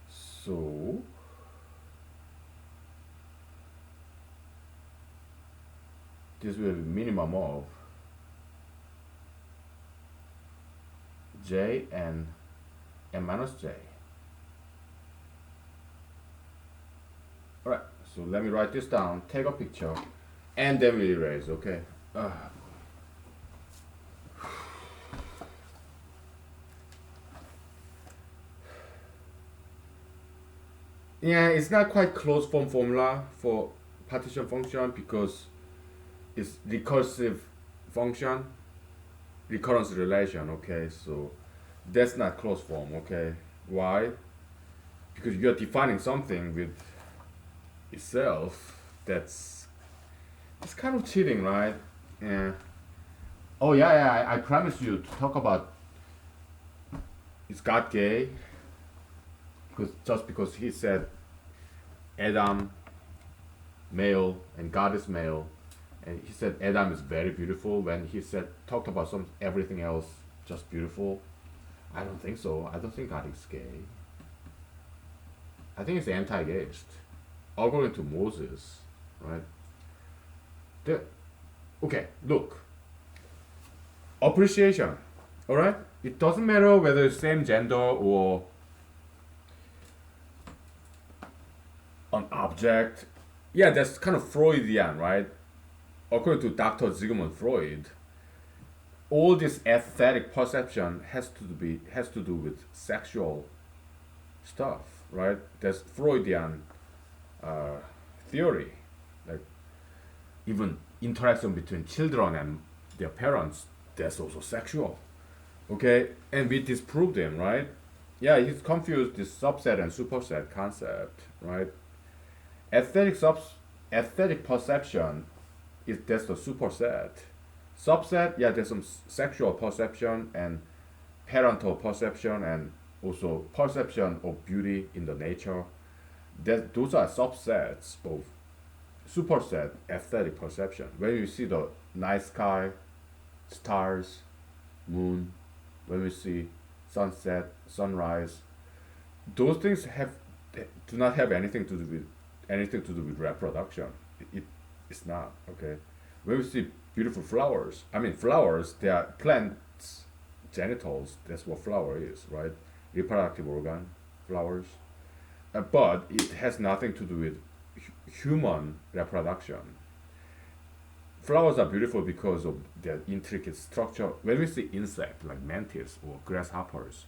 S1: So this will be minimum of j and n minus j. Alright, so let me write this down, take a picture, and then we erase, okay? Yeah, it's not quite closed form formula for partition function because it's recursive function, recurrence relation, okay? So that's not closed form, okay? Why? Because you're defining something with itself. It's kind of cheating, right? Yeah. Oh yeah, yeah. I promised you to talk about is God gay? Because just because he said Adam male and God is male, and he said Adam is very beautiful when he said talked about some everything else just beautiful. I don't think so. I don't think God is gay. I think it's anti-gayist, according to Moses, right? Okay, look. Appreciation, all right? It doesn't matter whether it's same gender or an object. Yeah, that's kind of Freudian, right? According to Dr. Sigmund Freud, all this aesthetic perception has to do with sexual stuff, right? That's Freudian theory. Like even interaction between children and their parents, that's also sexual. Okay, and we disproved him, right? Yeah, he's confused this subset and superset concept, right? Aesthetic perception is that's the superset. Subset, yeah, there's some sexual perception and parental perception and also perception of beauty in the nature. That those are subsets of superset aesthetic perception. When you see the night sky, stars, moon, when we see sunset, sunrise, those things do not have anything to do with reproduction. It's not okay. When we see beautiful flowers, I mean flowers, they are plants genitals. That's what flower is, right? Reproductive organ, flowers. But it has nothing to do with human reproduction. Flowers are beautiful because of their intricate structure. When we see insects like mantis or grasshoppers,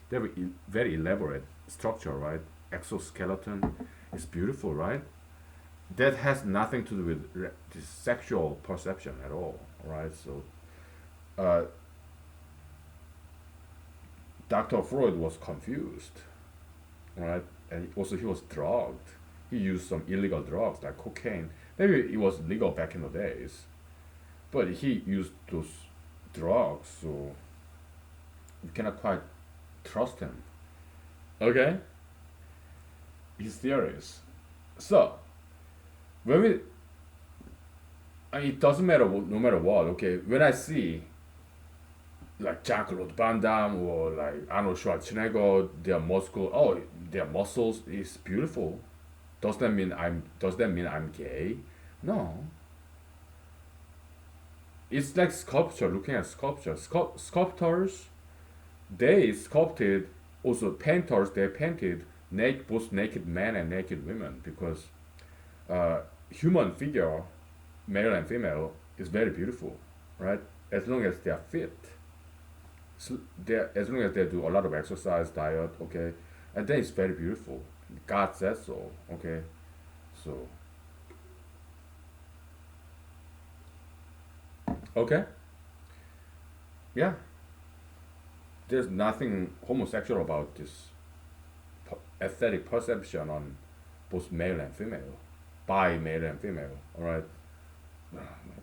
S1: they have a very elaborate structure, right? Exoskeleton is beautiful, right? That has nothing to do with this sexual perception at all, right? So, uh, Dr. Freud was confused, right? And also he was drugged. He used some illegal drugs like cocaine. Maybe it was legal back in the days, but he used those drugs, so you cannot quite trust him. Okay, his theories. So when we, it doesn't matter no matter what. Okay, when I see like Jean-Claude Van Damme or like Arnold Schwarzenegger, their muscles is beautiful. Does that mean I'm gay? No. It's like sculpture, looking at sculpture. Sculptors, they sculpted, also painters, they painted both naked men and naked women because human figure, male and female, is very beautiful, right? As long as they are fit. So as long as they do a lot of exercise, diet, okay, and then it's very beautiful. God says so, okay. So, okay, yeah. There's nothing homosexual about this aesthetic perception on both male and female, by male and female. All right,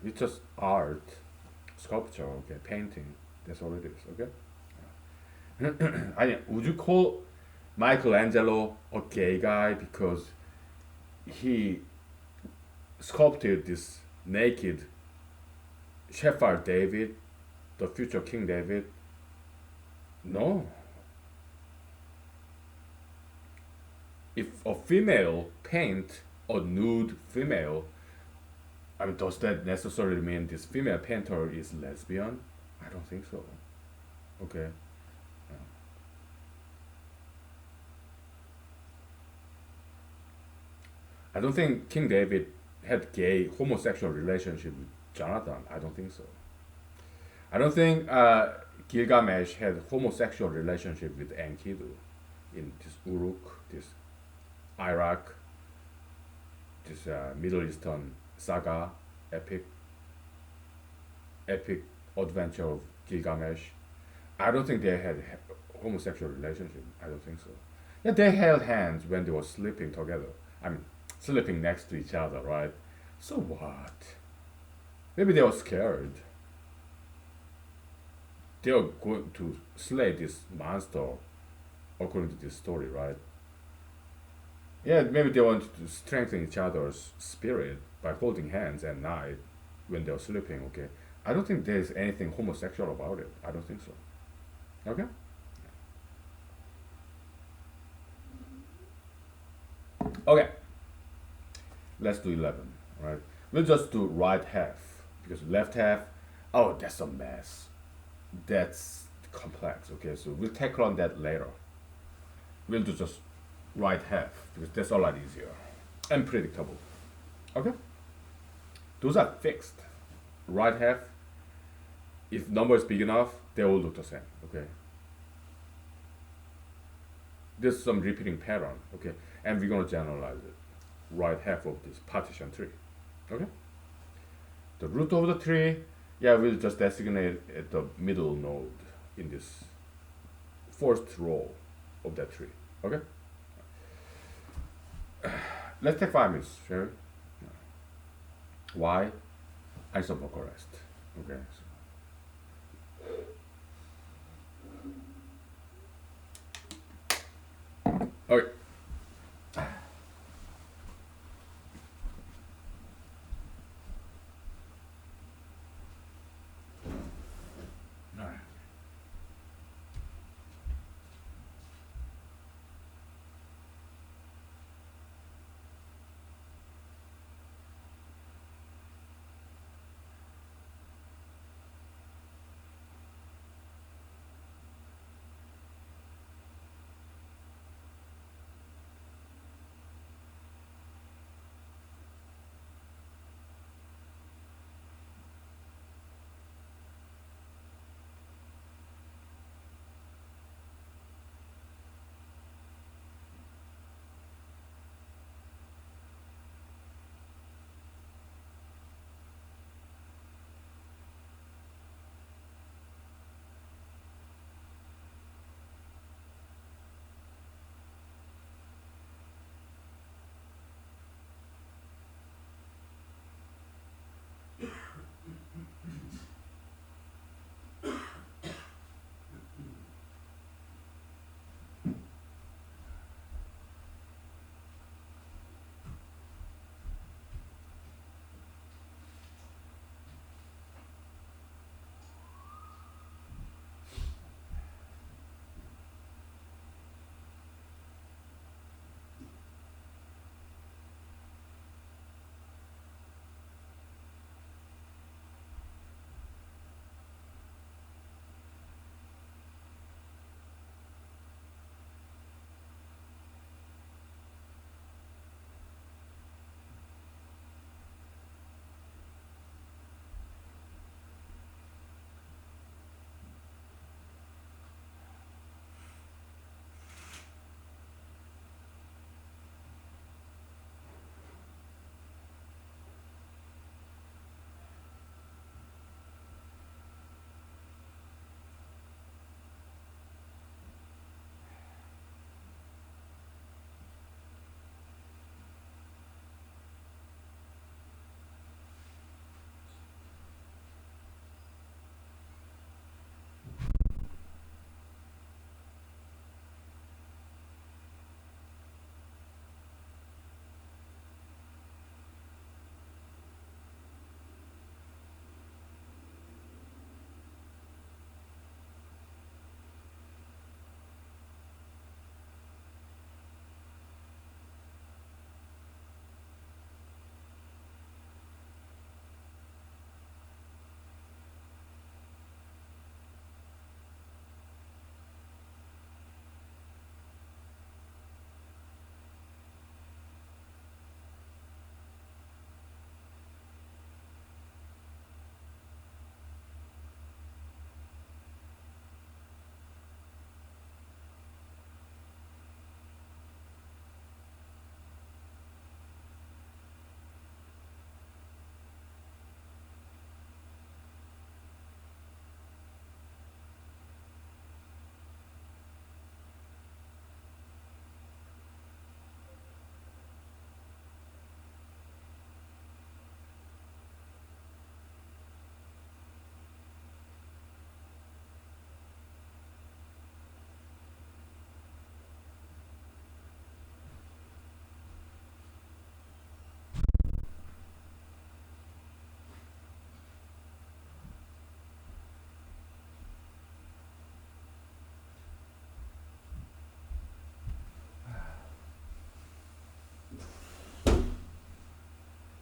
S1: it's just art, sculpture, okay, painting. That's all it is. Okay. I mean, would you call Michelangelo a gay guy because he sculpted this naked Shepherd David, the future King David? No. If a female paint a nude female, I mean, does that necessarily mean this female painter is lesbian? I don't think so. Okay. I don't think King David had gay homosexual relationship with Jonathan. I don't think so. I don't think Gilgamesh had homosexual relationship with Enkidu in this Uruk, this Iraq, this Middle Eastern saga, epic, epic adventure of Gilgamesh. I don't think they had homosexual relationship. I don't think so. Yeah, they held hands when they were sleeping together. I mean, sleeping next to each other, right? So what? Maybe they were scared. They were going to slay this monster, according to this story, right? Yeah, maybe they wanted to strengthen each other's spirit by holding hands at night when they're sleeping, okay? I don't think there's anything homosexual about it. I don't think so. Okay? Okay. Let's do 11, right? We'll just do right half because left half, oh, that's a mess. That's complex, okay? So we'll tackle on that later. We'll do just right half because that's a lot easier and predictable. Okay? Those are fixed. Right half, if number is big enough, they all look the same, okay? There's some repeating pattern, okay? And we're gonna generalize it. Right half of this partition tree, okay? The root of the tree, yeah, we'll just designate at the middle node in this first row of that tree, okay? Let's take 5 minutes, shall we? Why? I some vocal rest, okay? Okay.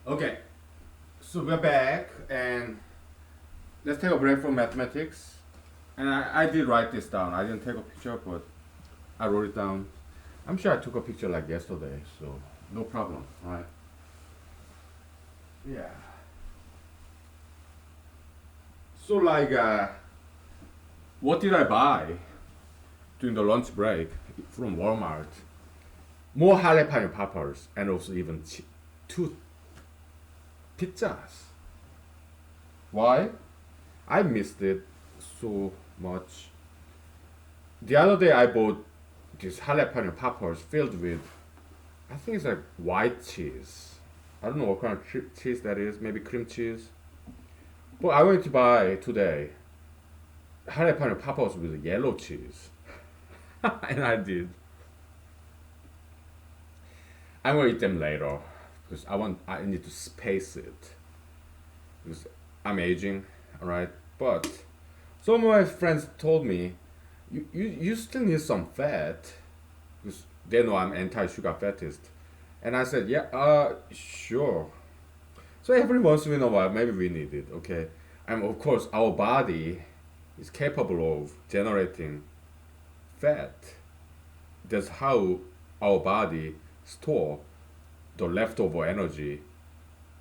S1: Okay, so we're back and let's take a break from mathematics. And I did write this down. I didn't take a picture, but I wrote it down. I'm sure I took a picture like yesterday, so no problem, right? Yeah. So like, what did I buy during the lunch break from Walmart? More jalapeno peppers and also even two pizzas. Why? I missed it so much. The other day I bought these jalapeno peppers filled with, I think it's like white cheese. I don't know what kind of cheese that is, maybe cream cheese. But I went to buy today jalapeno peppers with yellow cheese. And I did. I'm gonna eat them later because I need to space it because I'm aging, alright? But some of my friends told me you still need some fat because they know I'm anti-sugar fattist. And I said, yeah, sure. So every once in a while, maybe we need it, okay? And of course, our body is capable of generating fat. That's how our body store the leftover energy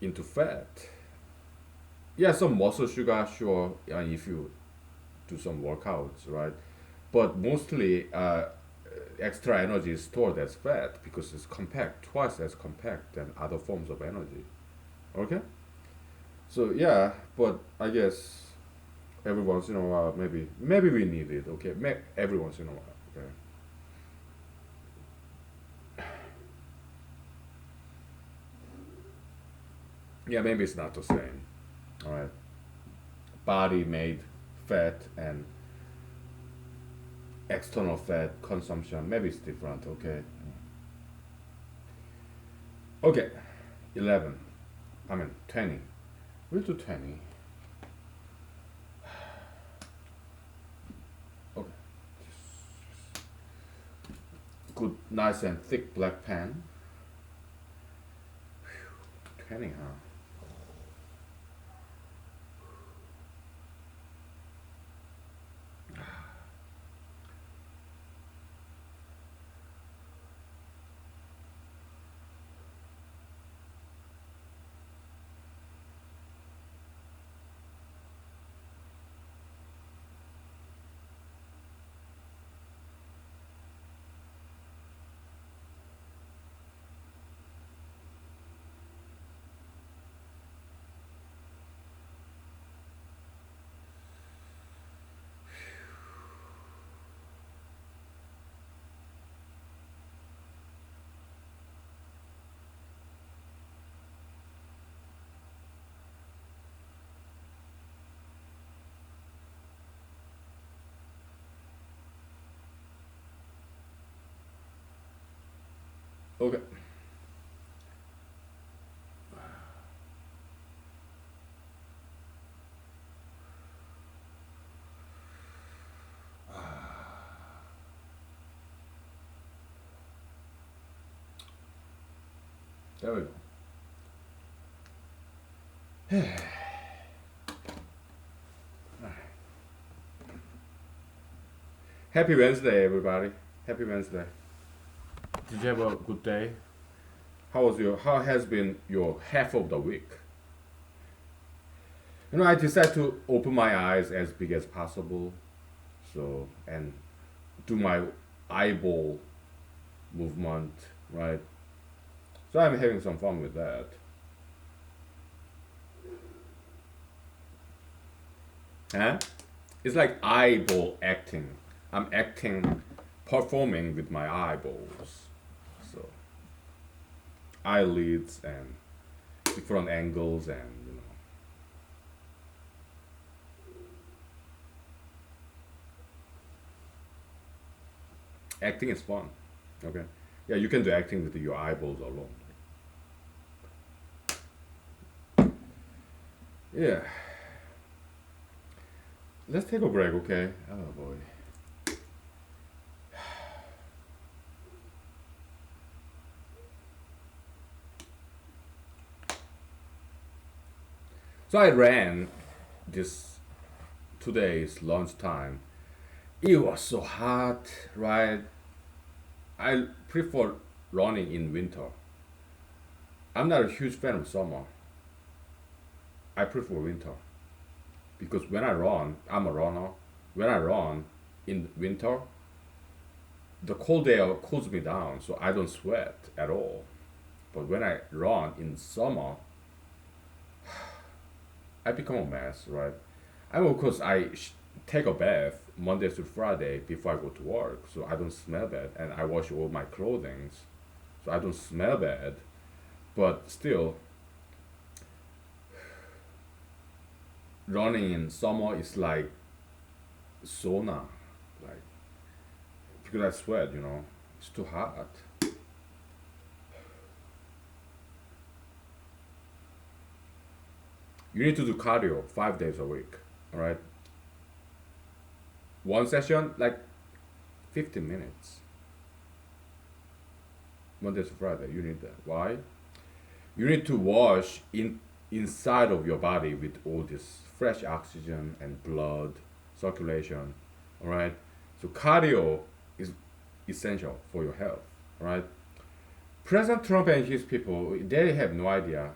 S1: into fat. Yeah, some muscle sugar, sure, if you do some workouts, right? But mostly, extra energy is stored as fat because it's compact, twice as compact than other forms of energy. Okay? So yeah, but I guess every once in a while, maybe we need it. Okay, every once in a while. Okay. Yeah, maybe it's not the same. All right. Body made fat and external fat consumption. Maybe it's different. Okay. Okay. 11. I mean 20. We'll do 20. Okay. Good, nice and thick black pen. 20, huh? Okay. There we go. Happy Wednesday, everybody. Happy Wednesday. Did you have a good day? How has been your half of the week? I decided to open my eyes as big as possible. So, and do my eyeball movement, right? So I'm having some fun with that. Huh? It's like eyeball acting. I'm acting, performing with my eyeballs. So, eyelids and different angles and acting is fun. Okay. Yeah, you can do acting with your eyeballs alone. Yeah. Let's take a break, okay? Oh boy. So I ran this today's lunchtime. It was so hot, right? I prefer running in winter. I'm not a huge fan of summer. I prefer winter because when I run, I'm a runner. When I run in winter, the cold air cools me down, so I don't sweat at all. But when I run in summer, I become a mess, right? I mean, of course, take a bath Monday to Friday before I go to work, so I don't smell bad, and I wash all my clothing, so I don't smell bad. But still, running in summer is like sauna, like because I sweat, it's too hot. You need to do cardio 5 days a week, all right? One session, like 15 minutes, Monday to Friday. You need that. Why? You need to wash inside of your body with all this fresh oxygen and blood circulation, all right? So cardio is essential for your health, all right? President Trump and his people, they have no idea.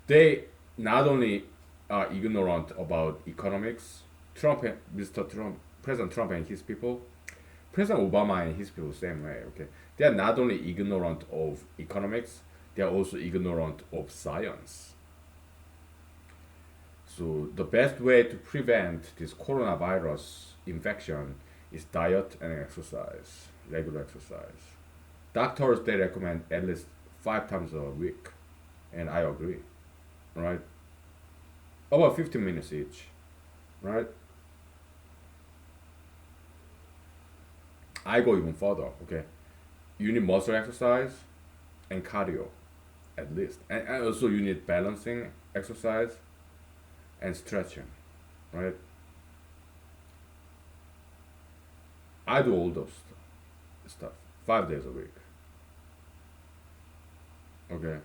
S1: They not only are ignorant about economics, Mr. Trump, President Trump and his people, President Obama and his people, same way. Okay, they are not only ignorant of economics, they are also ignorant of science. So the best way to prevent this coronavirus infection is diet and exercise, regular exercise. Doctors they recommend at least 5 times a week, and I agree, right? About 15 minutes each, right? I go even further. Okay, you need muscle exercise and cardio, at least, and also you need balancing exercise and stretching, right? I do all those stuff 5 days a week. Okay,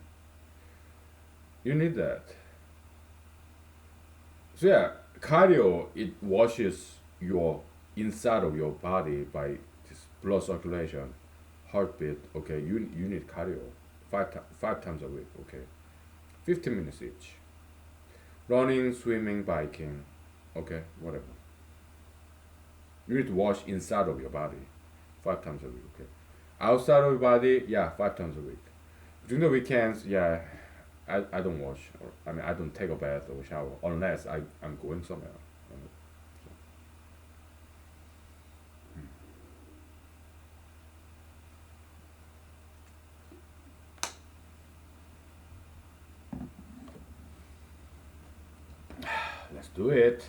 S1: you need that. So yeah, cardio it washes your inside of your body by this blood circulation, heartbeat. Okay, you need cardio 5 times a week. Okay, 15 minutes each. Running, swimming, biking. Okay, whatever. You need to wash inside of your body 5 times a week. Okay, outside of your body, yeah, 5 times a week. During the weekends, yeah, I don't wash. Or, I mean, I don't take a bath or shower unless I'm going somewhere. So, let's do it.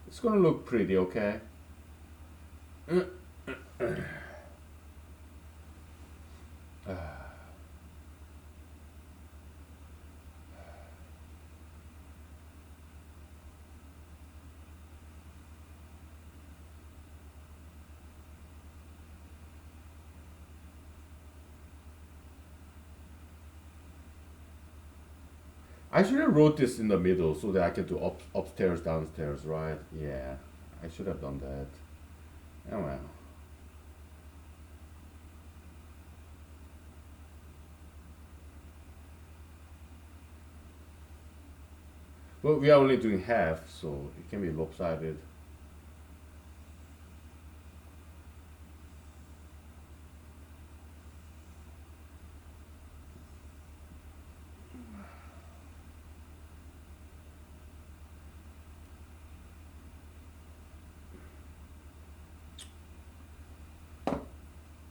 S1: It's gonna look pretty, okay? I should have wrote this in the middle so that I can do upstairs, downstairs, right? Yeah, I should have done that. Oh well. But we are only doing half, so it can be lopsided.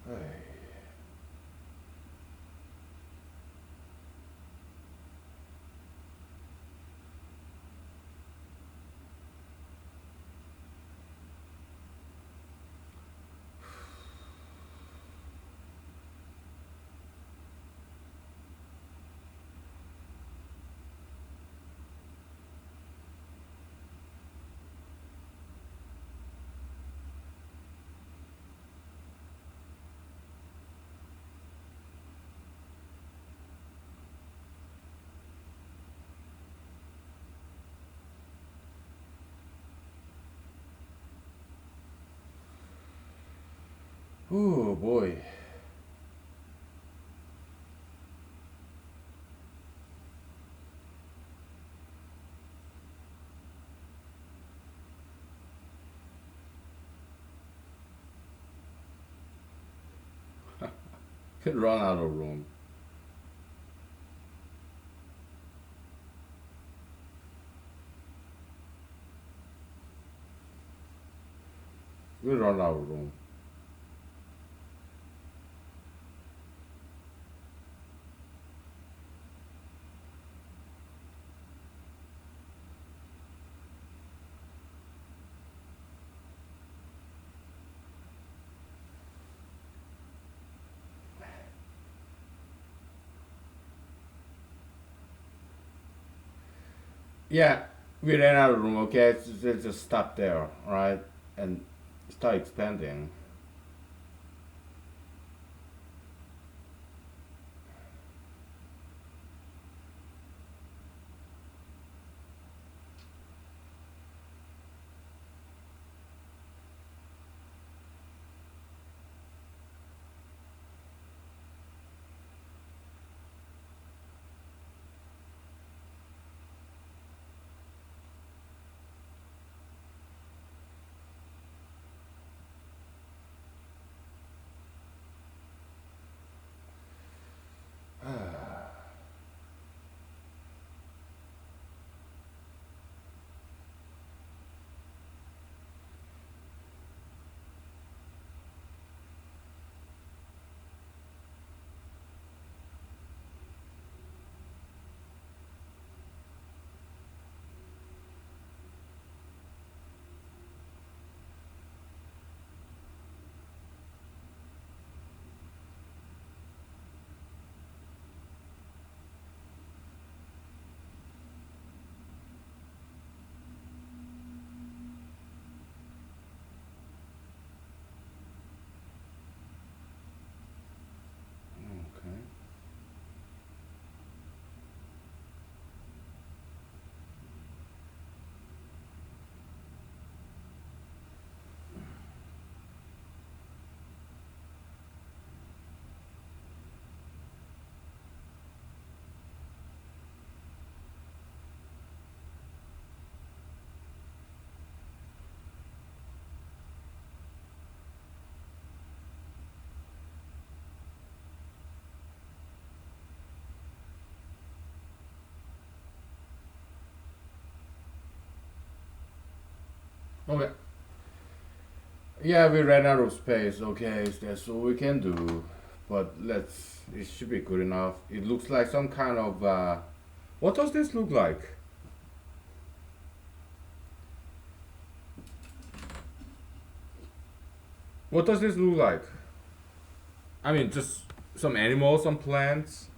S1: Hey. Oh boy. Run out of room. We run out of room. Yeah, we ran out of room. Okay, just stop there, all right, and start expanding. Okay. Okay. Yeah, we ran out of space. Okay, that's all we can do. But let's. It should be good enough. It looks like some kind of. What does this look like? What does this look like? I mean, just some animals, some plants,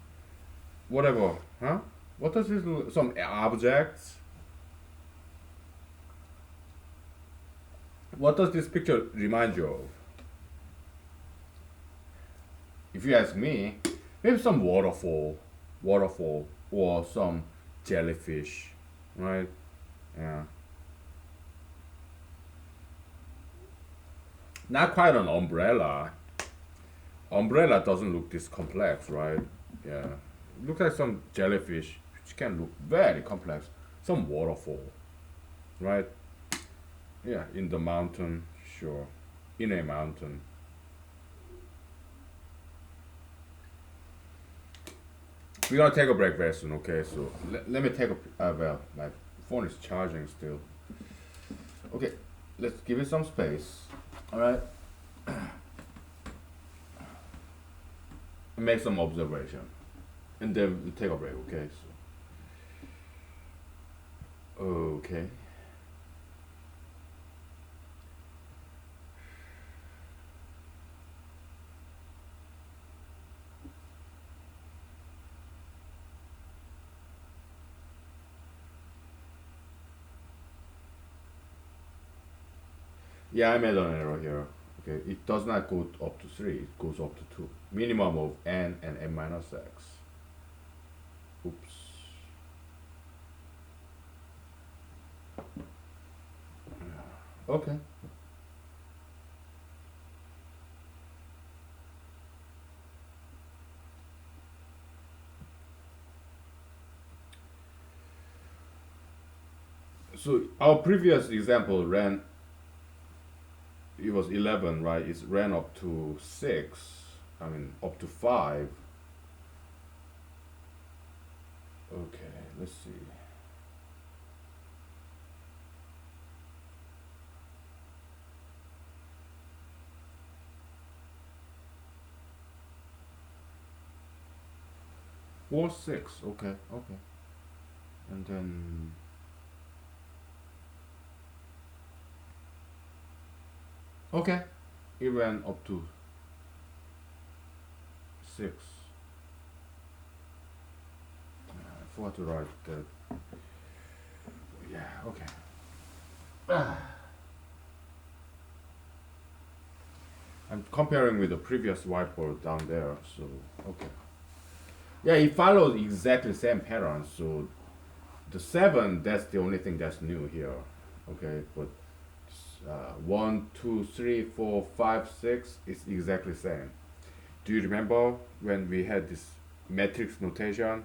S1: whatever, huh? What does this look? Some objects. What does this picture remind you of? If you ask me, maybe some waterfall, or some jellyfish, right? Yeah, not quite an umbrella. Umbrella doesn't look this complex, right? Yeah, looks like some jellyfish, which can look very complex. Some waterfall, right? Yeah, in the mountain, sure, in a mountain. We're gonna take a break very soon, okay? So let me take a well, my phone is charging still. Okay, let's give it some space. All right, make some observation, and then we take a break, okay? So, okay. Yeah, I made an error here. Okay, it does not go up to 3, it goes up to 2. Minimum of n and n minus x. Oops. Okay. So our previous example ran, it was 11, right? It ran up to 6, I mean up to 5. Okay, let's see. Four, 6, okay, okay. And then, okay, it ran up to 6. I forgot to write that. Yeah, okay. I'm comparing with the previous whiteboard down there, so okay. Yeah, it follows exactly same pattern. So the 7, that's the only thing that's new here. Okay, but 1, 2, 3, 4, 5, 6 is exactly same. Do you remember when we had this matrix notation?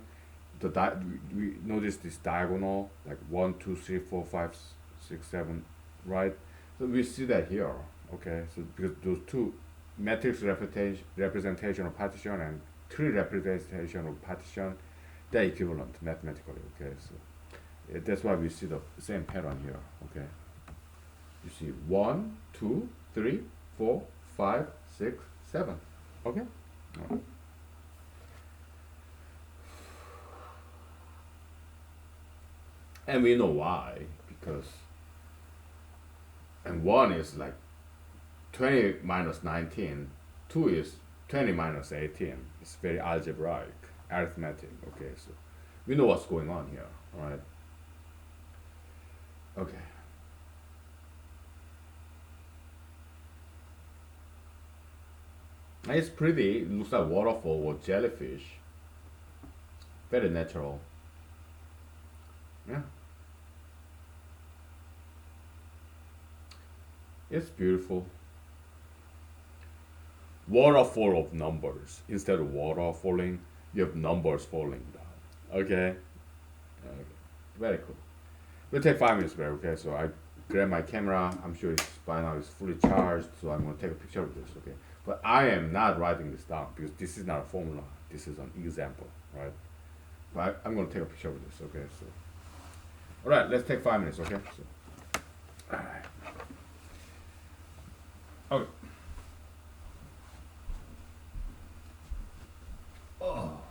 S1: We noticed this diagonal like 1, 2, 3, 4, 5, 6, 7, right? So we see that here. Okay, so because those two matrix representation of partition and tree representation of partition, they're equivalent mathematically. Okay, so that's why we see the same pattern here. Okay, you see 1, 2, 3, 4, 5, 6, 7. Okay. All right. And we know why, because and 1 is like 20 minus 19, 2 is 20 minus 18. It's very algebraic, arithmetic. Okay, so we know what's going on here, right? Okay. It's pretty. It looks like waterfall or jellyfish. Very natural. Yeah, it's beautiful. Waterfall of numbers. Instead of water falling, you have numbers falling down. Okay? Okay. Very cool. We'll take 5 minutes break, okay? So I grab my camera. I'm sure it's by now it's fully charged, so I'm gonna take a picture of this, okay? But I am not writing this down because this is not a formula. This is an example, right? But I'm gonna take a picture of this, okay? So, all right, let's take 5 minutes, okay? So, all right. Okay. Oh.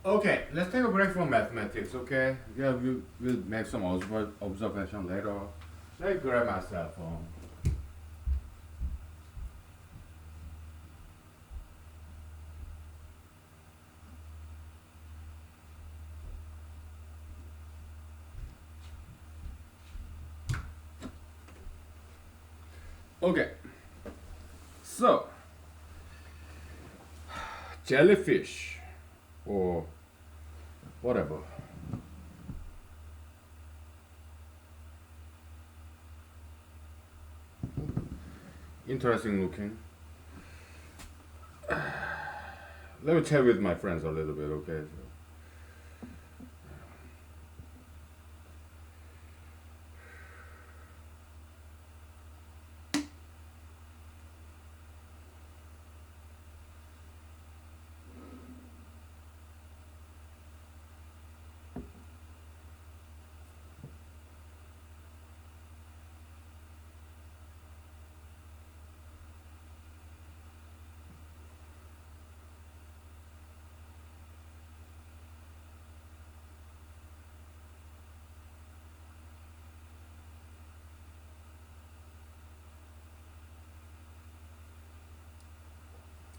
S1: Okay, let's take a break from mathematics, okay? Yeah, we'll make some observation later. Let me grab my cell phone. Okay, so jellyfish or whatever. Interesting looking. Let me chat with my friends a little bit, okay?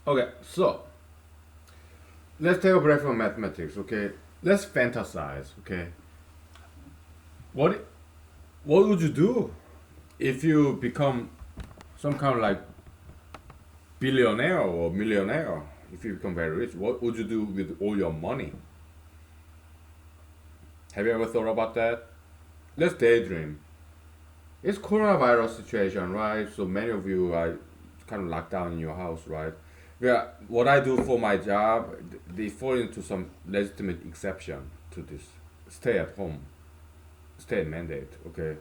S1: Okay, so let's take a break from mathematics, okay? Let's fantasize, okay? What what would you do if you become some kind of like billionaire or millionaire? If you become very rich, what would you do with all your money? Have you ever thought about that? Let's daydream. It's coronavirus situation, right? So many of you are kind of locked down in your house, right? Yeah, what I do for my job, they fall into some legitimate exception to this stay at home, stay mandate. Okay,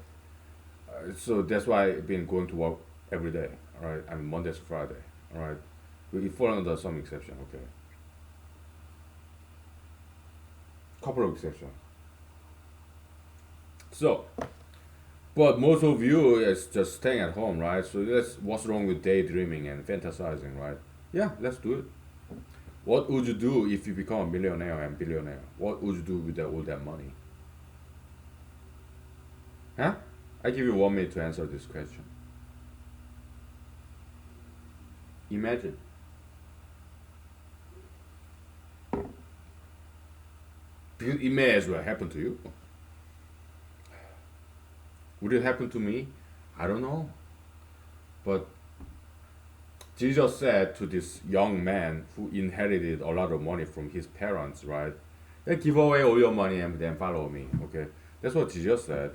S1: so that's why I've been going to work every day. All right, I mean Monday to Friday. All right, we fall under some exception. Okay, couple of exceptions. So, but most of you is just staying at home, right? So that's what's wrong with daydreaming and fantasizing, right? Yeah, let's do it. What would you do if you become a millionaire and billionaire? What would you do with all that money? Huh? I give you 1 minute to answer this question. Imagine. Because it may as well happen to you. Would it happen to me? I don't know. But Jesus said to this young man who inherited a lot of money from his parents, right? Hey, give away all your money and then follow me. Okay, that's what Jesus said.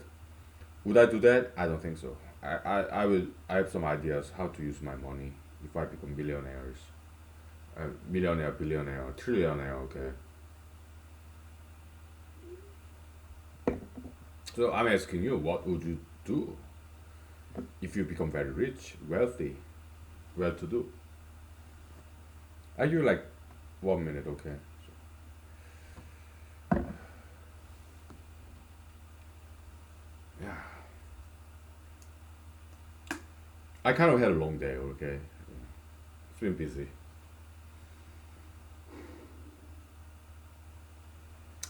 S1: Would I do that? I don't think so. I will. I have some ideas how to use my money if I become billionaires, millionaire, billionaire, trillionaire. Okay. So I'm asking you, what would you do if you become very rich, wealthy, well-to-do? Are you like 1 minute? Okay. Yeah. I kind of had a long day. Okay. It's been busy.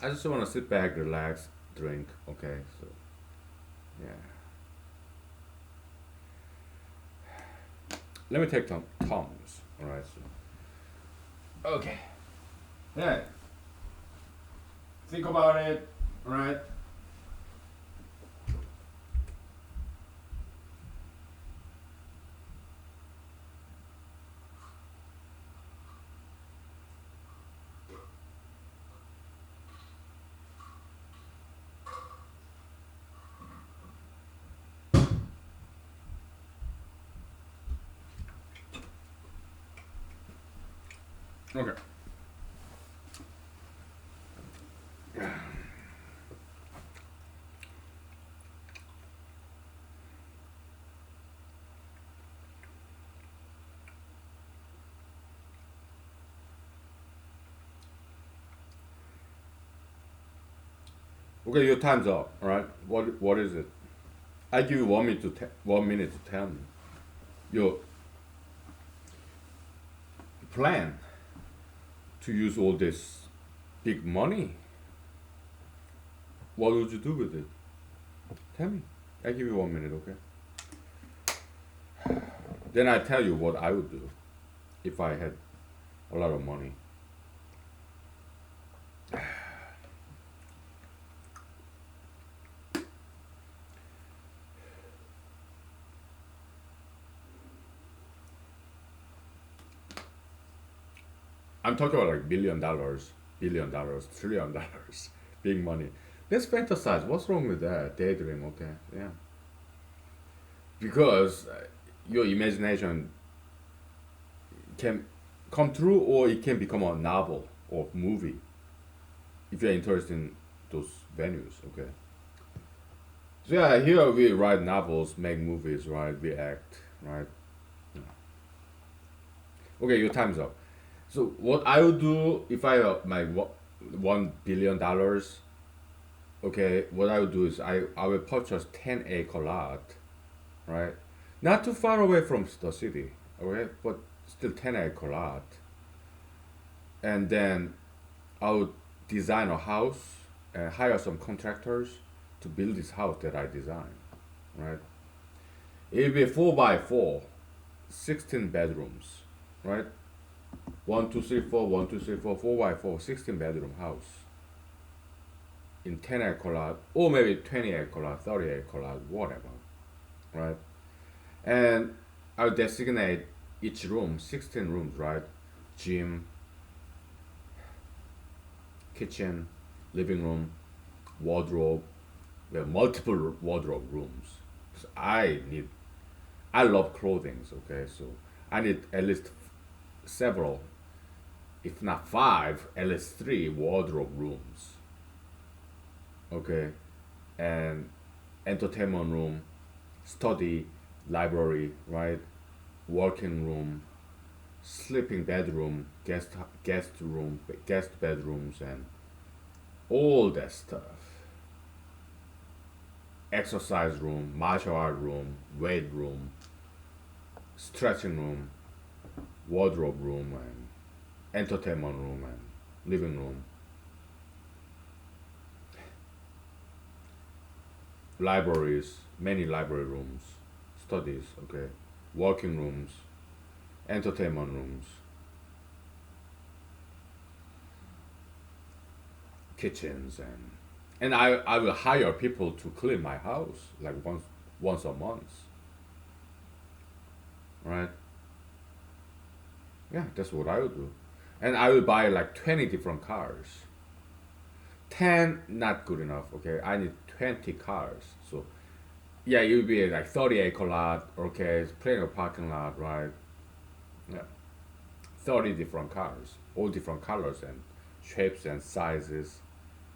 S1: I just want to sit back, relax, drink. Okay. So yeah. Let me take some Tums. All right. So okay. Yeah. Think about it. All right. Okay. Okay, your time's up. All right. What is it? I give you 1 minute to tell me your plan to use all this big money. What would you do with it? Tell me. I give you 1 minute, okay? Then I tell you what I would do if I had a lot of money. I'm talking about like $1 billion, $1 billion, $1 trillion, big money. Let's fantasize. What's wrong with that? Daydream, okay? Yeah. Because your imagination can come true or it can become a novel or movie if you're interested in those venues, okay? So yeah, here we write novels, make movies, right? We act, right? Yeah. Okay, your time's up. So what I would do if I my $1 billion, okay, what I would do is I will purchase 10 acre lot, right? Not too far away from the city, okay, but still 10 acre lot, and then I would design a house and hire some contractors to build this house that I designed, right? It'll be 4 by 4, 16 bedrooms, right? 1, 2, 3, 4, 1, 2, 3, 4, 4 by 4, 16 bedroom house in 10 acre lot, or maybe 20 acre lot, 30 acre lot, whatever, right? And I'll designate each room, 16 rooms, right? Gym, kitchen, living room, wardrobe. We have multiple wardrobe rooms. So I love clothing, okay? So I need at least several, if not five, at least three wardrobe rooms, okay? And entertainment room, study, library, right? Working room, sleeping bedroom, guest room, guest bedrooms, and all that stuff. Exercise room, martial art room, weight room, stretching room, wardrobe room, and entertainment room, and living room, libraries, many library rooms, studies, okay, working rooms, entertainment rooms, kitchens, and I will hire people to clean my house like once a month, right? Yeah, that's what I would do, and I will buy like 20 different cars. 10 not good enough. Okay, I need 20 cars. So yeah, it would be like 30 acre lot. Okay, it's plenty of parking lot, right? Yeah, 30 different cars, all different colors and shapes and sizes,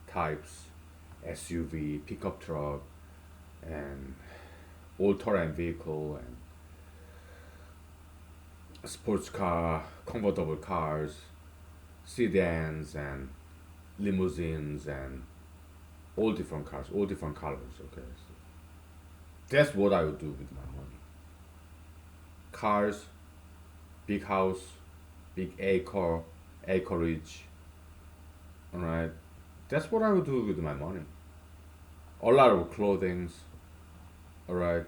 S1: types, SUV, pickup truck, and all-terrain vehicle and sports car, comfortable cars, sedans and limousines and all different cars, all different colors. Okay, so that's what I would do with my money. Cars, big house, big acreage. All right, that's what I would do with my money. A lot of clothings. All right,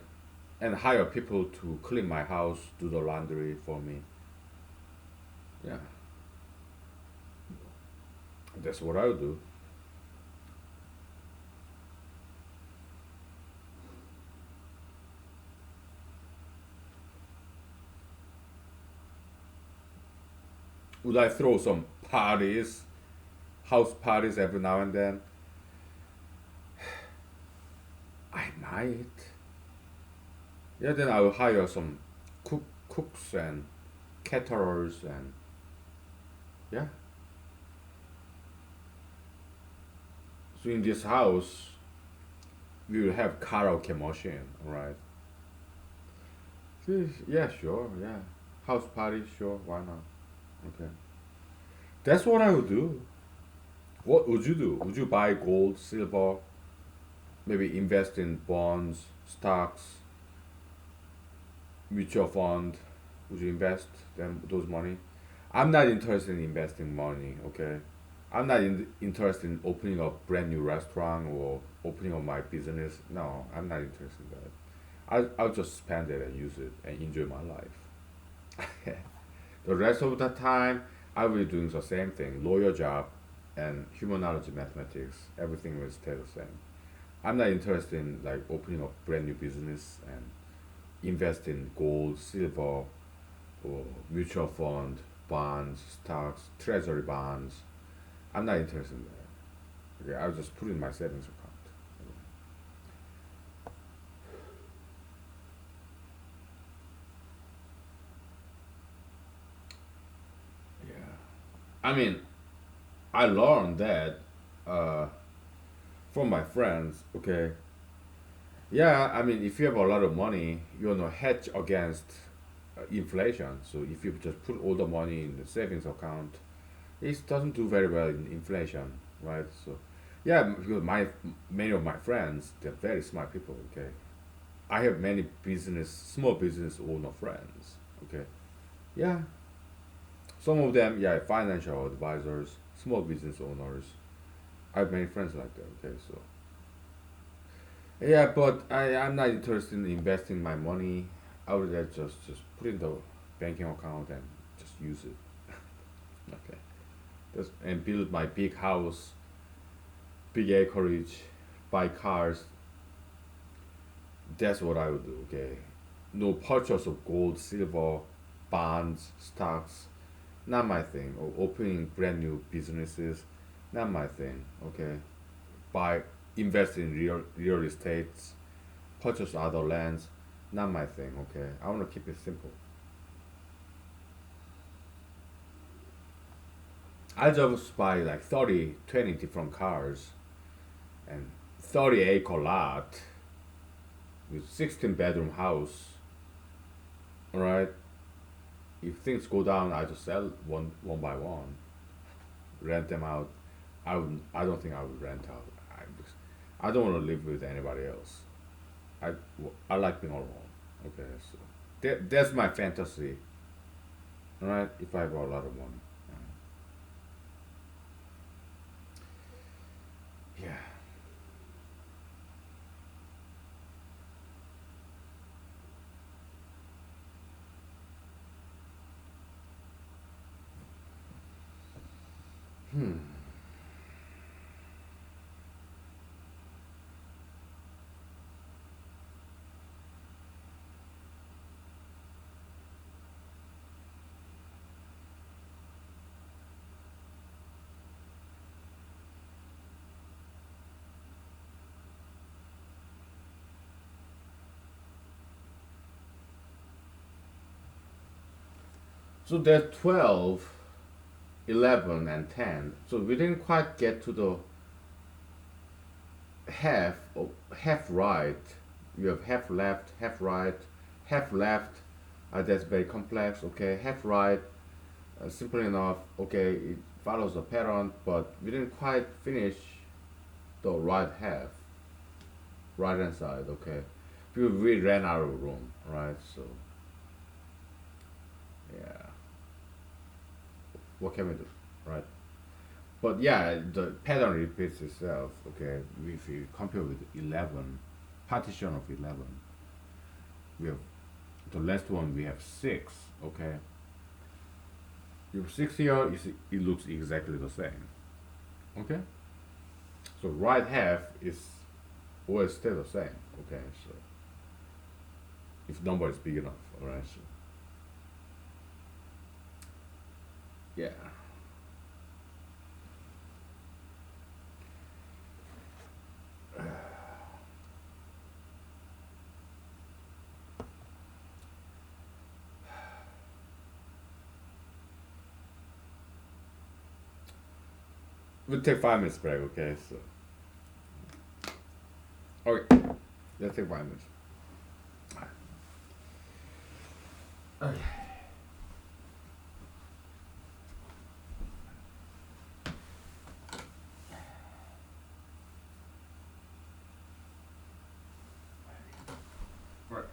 S1: and hire people to clean my house, do the laundry for me. Yeah, that's what I would do. Would I throw some parties, house parties every now and then? I might. Yeah, then I will hire some cooks and caterers and yeah. So in this house, we will have karaoke machine, alright? Yeah, sure, yeah. House party, sure, why not? Okay. That's what I would do. What would you do? Would you buy gold, silver, maybe invest in bonds, stocks, mutual fund? Would you invest those money? I'm not interested in investing money, okay? I'm not interested in opening a brand new restaurant or opening up my business. No, I'm not interested in that. I'll just spend it and use it and enjoy my life. The rest of the time, I will be doing the same thing, lawyer job and humanology mathematics. Everything will stay the same. I'm not interested in like opening up brand new business and invest in gold, silver, or mutual fund, bonds, stocks, treasury bonds. I'm not interested in that. Okay, I'll just put it in my savings account. Yeah. I mean, I learned that uh, from my friends. Okay. Yeah, I mean, if you have a lot of money, you want to hedge against inflation. So if you just put all the money in the savings account, it doesn't do very well in inflation, right? So, yeah, because many of my friends, they're very smart people. Okay, I have many small business owner friends. Okay, yeah, some of them, yeah, financial advisors, small business owners. I have many friends like that. Okay, so yeah, but I'm not interested in investing my money. I would just put in the banking account and just use it. Okay, and build my big house, big acreage, buy cars. That's what I would do. Okay, no purchase of gold, silver, bonds, stocks. Not my thing. Or opening brand new businesses. Not my thing. Okay, buy invest in real estates, purchase other lands. Not my thing. Okay, I want to keep it simple. I just buy like 30, 20 different cars and 30-acre lot with 16-bedroom house. All right. If things go down, I just sell one by one, rent them out. I don't think I would rent out. I don't want to live with anybody else. I, I like being alone. Okay, so that's my fantasy. All right. If I have a lot of money. Yeah. Hmm. So there's 12, 11, and 10. So we didn't quite get to the half right. You have half left, half right, half left. That's very complex. Okay, half right, simple enough. Okay, it follows a pattern, but we didn't quite finish the right half, right hand side. Okay, we ran out of room, right? So yeah, what can we do, right? But yeah, the pattern repeats itself. Okay, if you compare with 11, partition of 11, we have the last one. We have six. Okay, you have six here. It looks exactly the same. Okay, so right half is always stay the same. Okay, so if number is big enough, all right. So yeah, we'll take 5 minutes break. Okay, so okay, let's take 5 minutes. Okay. Right.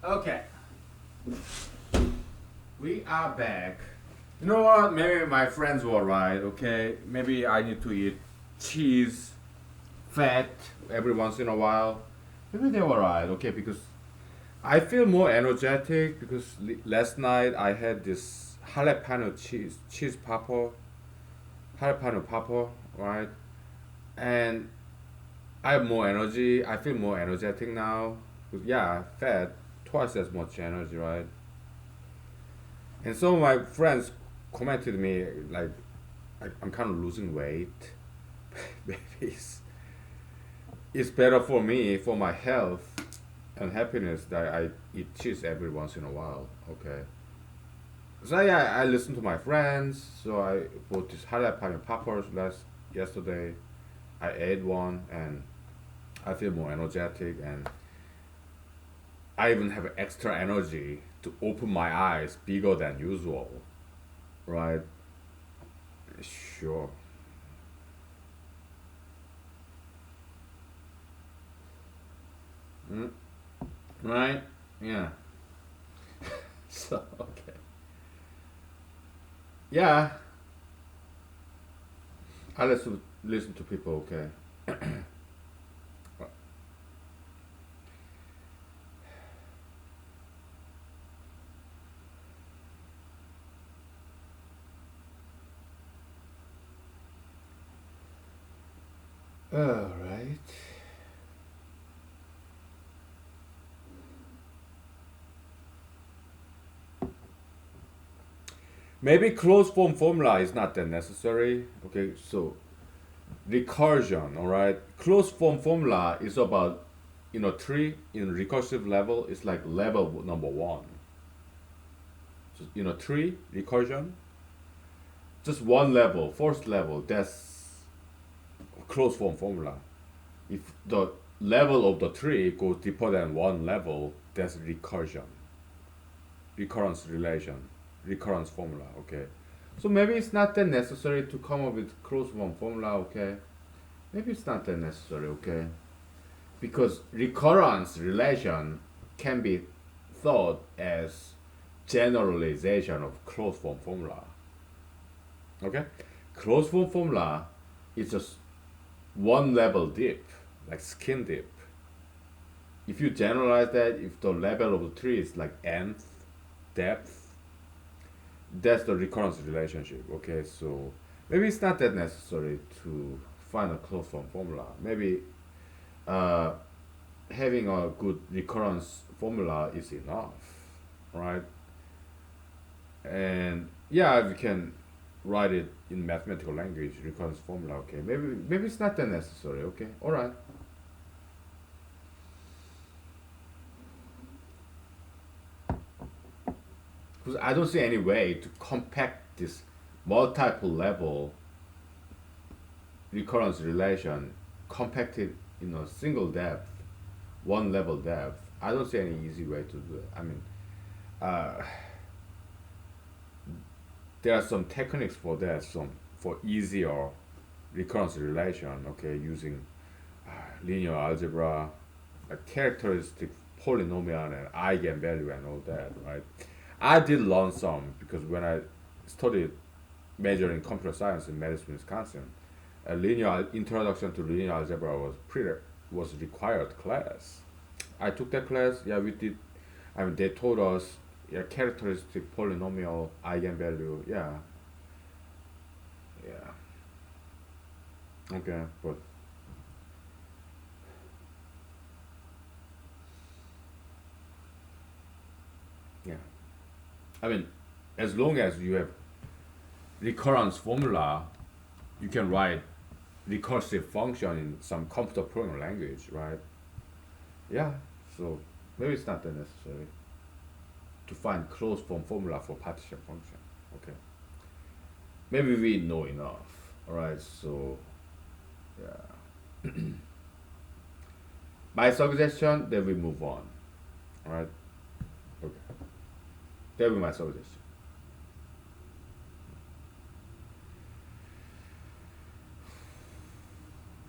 S1: Okay, we are back. You know what? Maybe my friends were right. Okay, maybe I need to eat cheese, fat every once in a while. Maybe they were right. Okay, because I feel more energetic because last night I had this jalapeno cheese popper, jalapeno popper, right? And I have more energy. I feel more energetic now. 'Cause, yeah, fat twice as much energy, right? And some of my friends commented me like I'm kind of losing weight. Maybe it's better for me for my health and happiness that I eat cheese every once in a while. Okay. So yeah, I listened to my friends. So I bought this jalapeno poppers yesterday. I ate one and I feel more energetic and I even have extra energy to open my eyes bigger than usual, right? Sure. Mm, right? Yeah. So okay. Yeah, I listen to people. Okay. All right. Maybe closed form formula is not that necessary. Okay, so recursion. All right, closed form formula is about tree in recursive level. It's like level number one. So, tree recursion, just one level, first level. That's closed form formula. If the level of the tree goes deeper than one level, that's recursion, recurrence relation, recurrence formula. Okay, so maybe it's not that necessary to come up with closed form formula. Okay, maybe it's not that necessary. Okay, because recurrence relation can be thought as generalization of closed form formula. Okay, closed form formula is just one level deep, like skin deep. If you generalize that, if the level of the tree is like nth depth, that's the recurrence relationship. Okay, so maybe it's not that necessary to find a closed form formula. Maybe uh, having a good recurrence formula is enough, right? And yeah, we can write it in mathematical language, recurrence formula. Okay, maybe it's not that necessary. Okay, all right. Because I don't see any way to compact this multiple level recurrence relation, compact it in a single depth, one level depth. I don't see any easy way to do it. I mean, uh, there are some techniques for that, some for easier recurrence relation. Okay, using linear algebra, a characteristic polynomial and eigenvalue and all that, right? I did learn some because when I studied major in computer science in Madison, Wisconsin, a linear introduction to linear algebra was required class. I took that class. Yeah, we did. I mean, they taught us yeah characteristic polynomial eigenvalue. Yeah, yeah. Okay, but yeah. I mean, as long as you have recurrence formula, you can write recursive function in some computer programming language, right? Yeah. So maybe it's not that necessary to find closed form formula for partition function. Okay. Maybe we know enough. All right. So yeah. My suggestion, then we move on. All right. Okay. That will be my suggestion.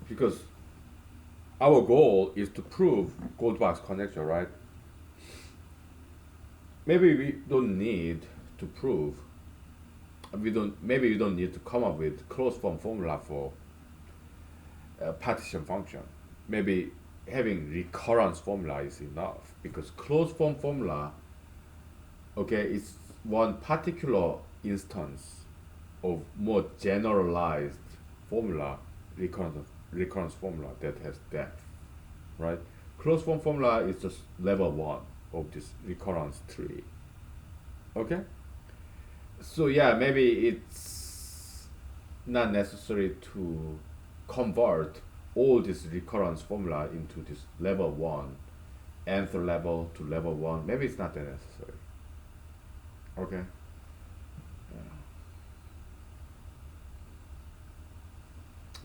S1: Because our goal is to prove Goldbach's conjecture, right? maybe we don't need to prove, maybe we don't need to come up with closed form formula for partition function. Maybe having recurrence formula is enough, because closed form formula, okay, is one particular instance of more generalized formula, recurrence formula that has depth, right? Closed form formula is just level one of this recurrence tree. Okay? So yeah, maybe it's not necessary to convert all this recurrence formula into this level one, nth level to level one. Maybe it's not that necessary. Okay?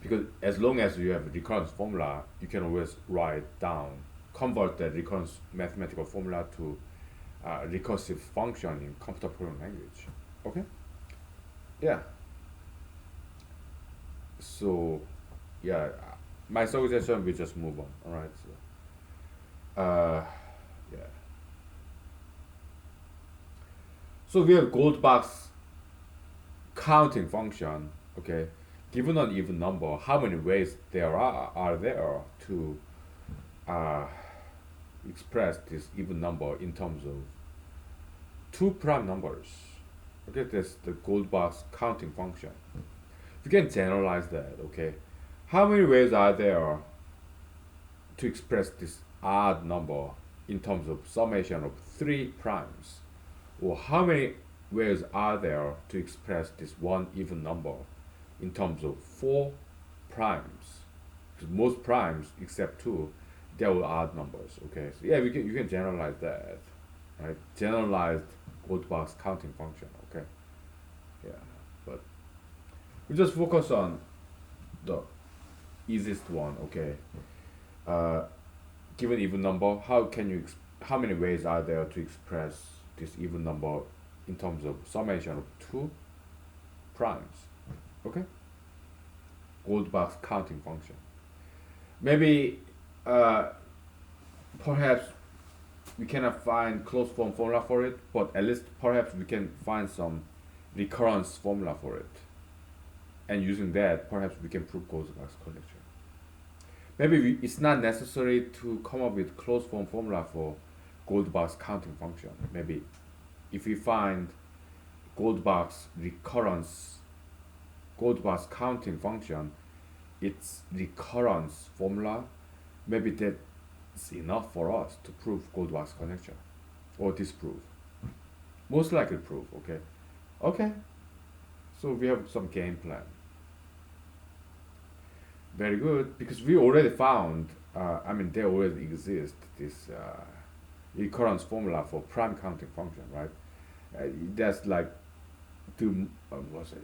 S1: Because as long as you have recurrence formula, you can always write down, convert the recurrence mathematical formula to recursive function in computer programming language. Okay? Yeah. So, yeah, my suggestion, we just move on. All right. So, yeah. So we have gold box counting function. Okay. Given an even number, how many ways there are there to uh, express this even number in terms of two prime numbers? Okay, that's the gold box counting function. We can generalize that. Okay, how many ways are there to express this odd number in terms of summation of three primes? Or how many ways are there to express this one even number in terms of four primes? Because most primes, except two, they're all odd numbers. Okay, so yeah, you can generalize that, right? Generalized gold box counting function. Okay, yeah, but we just focus on the easiest one. Okay, uh, given even number, how many ways are there to express this even number in terms of summation of two primes? Okay, gold box counting function. Maybe perhaps we cannot find closed form formula for it, but at least perhaps we can find some recurrence formula for it, and using that perhaps we can prove gold box conjecture. Maybe it's not necessary to come up with closed form formula for gold box counting function. Maybe if we find gold box counting function, its recurrence formula, maybe that's enough for us to prove gold box conjecture or disprove. Most likely prove. Okay. Okay. So we have some game plan. Very good, because we already found. There already exists this recurrence formula for prime counting function, right? That's like what's it?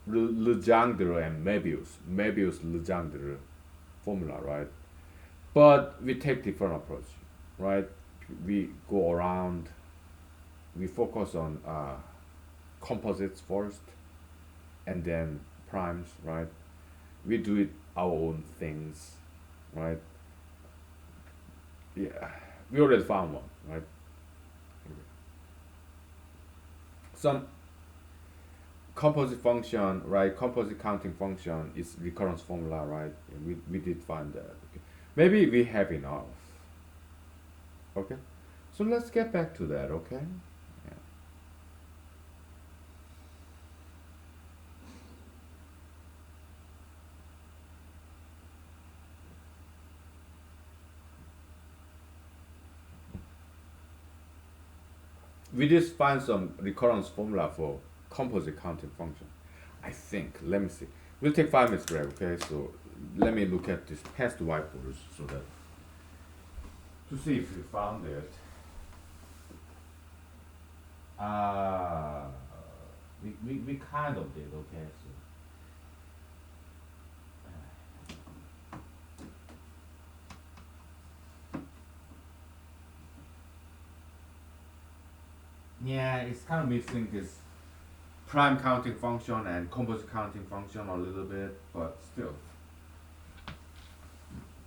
S1: Legendre and Möbius-Legendre formula, right? But we take different approach, right? We go around. We focus on composites first, and then primes, right? We do it our own things, right? Yeah, we already found one, right? Some composite function, right? Composite counting function is recurrence formula, right? We did find that. Okay. Maybe we have enough. Okay, so let's get back to that. Okay. Yeah. We just find some recurrence formula for composite counting function. I think. Let me see. We'll take 5 minutes break. Okay. So let me look at this past whiteboards so that to see if we found it. Uh, we kind of did. Okay. So. Yeah, it's kind of missing this prime counting function and composite counting function a little bit, but still.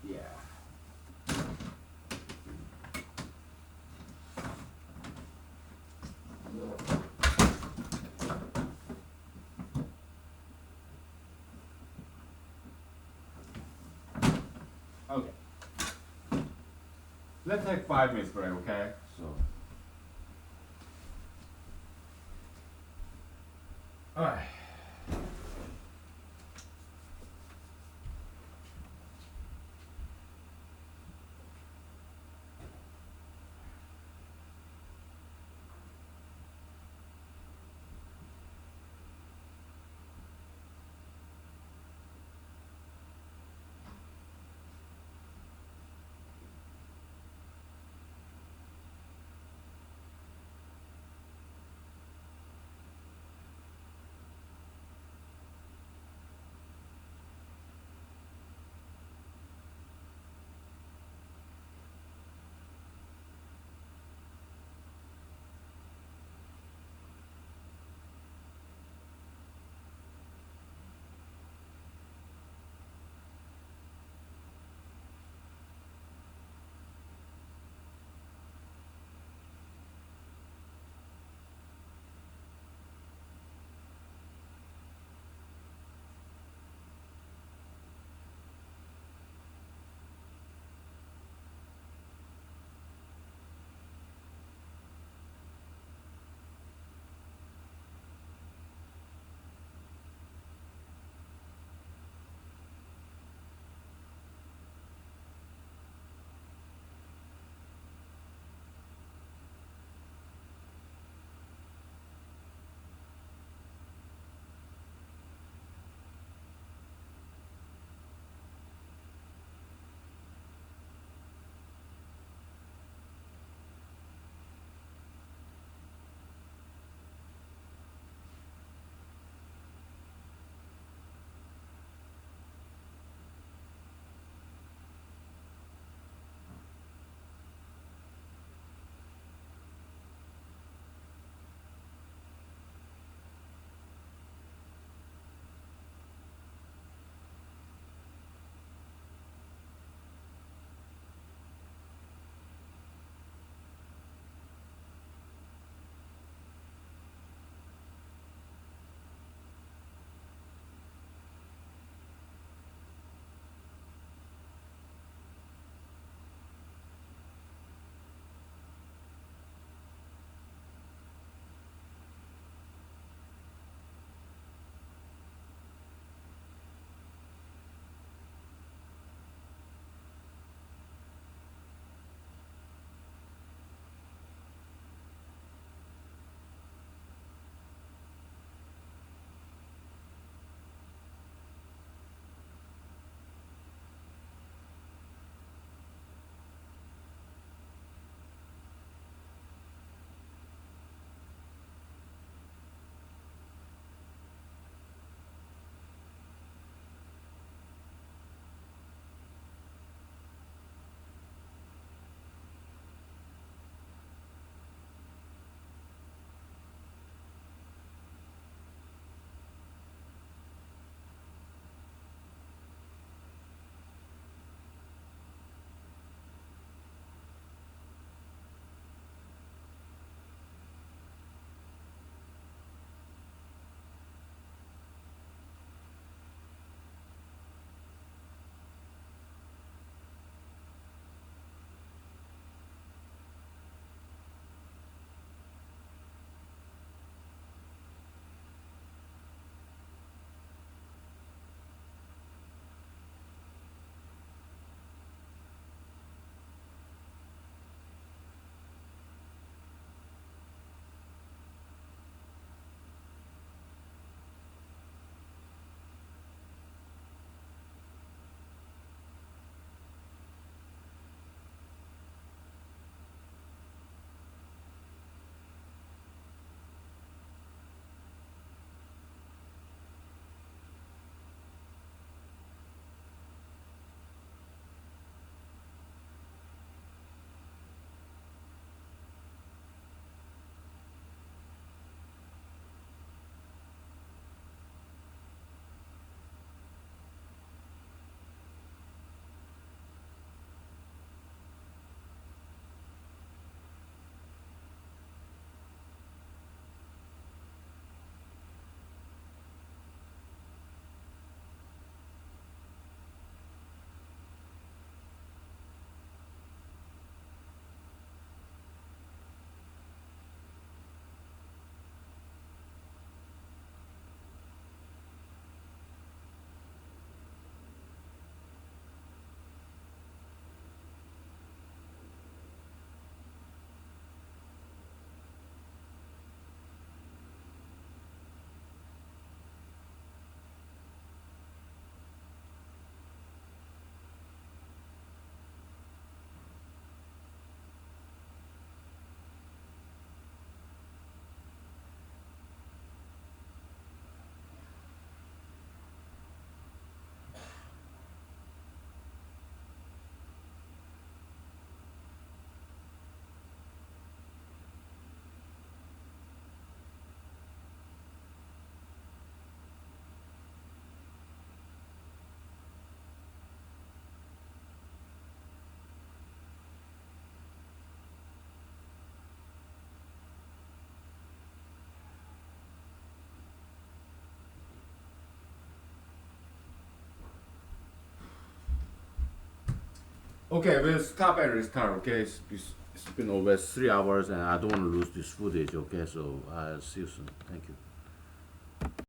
S1: Yeah. Okay. Let's take 5 minutes break, okay? So. Alright. Okay, we'll stop and restart. Okay, it's been over 3 hours, and I don't want to lose this footage. Okay, so I'll see you soon. Thank you.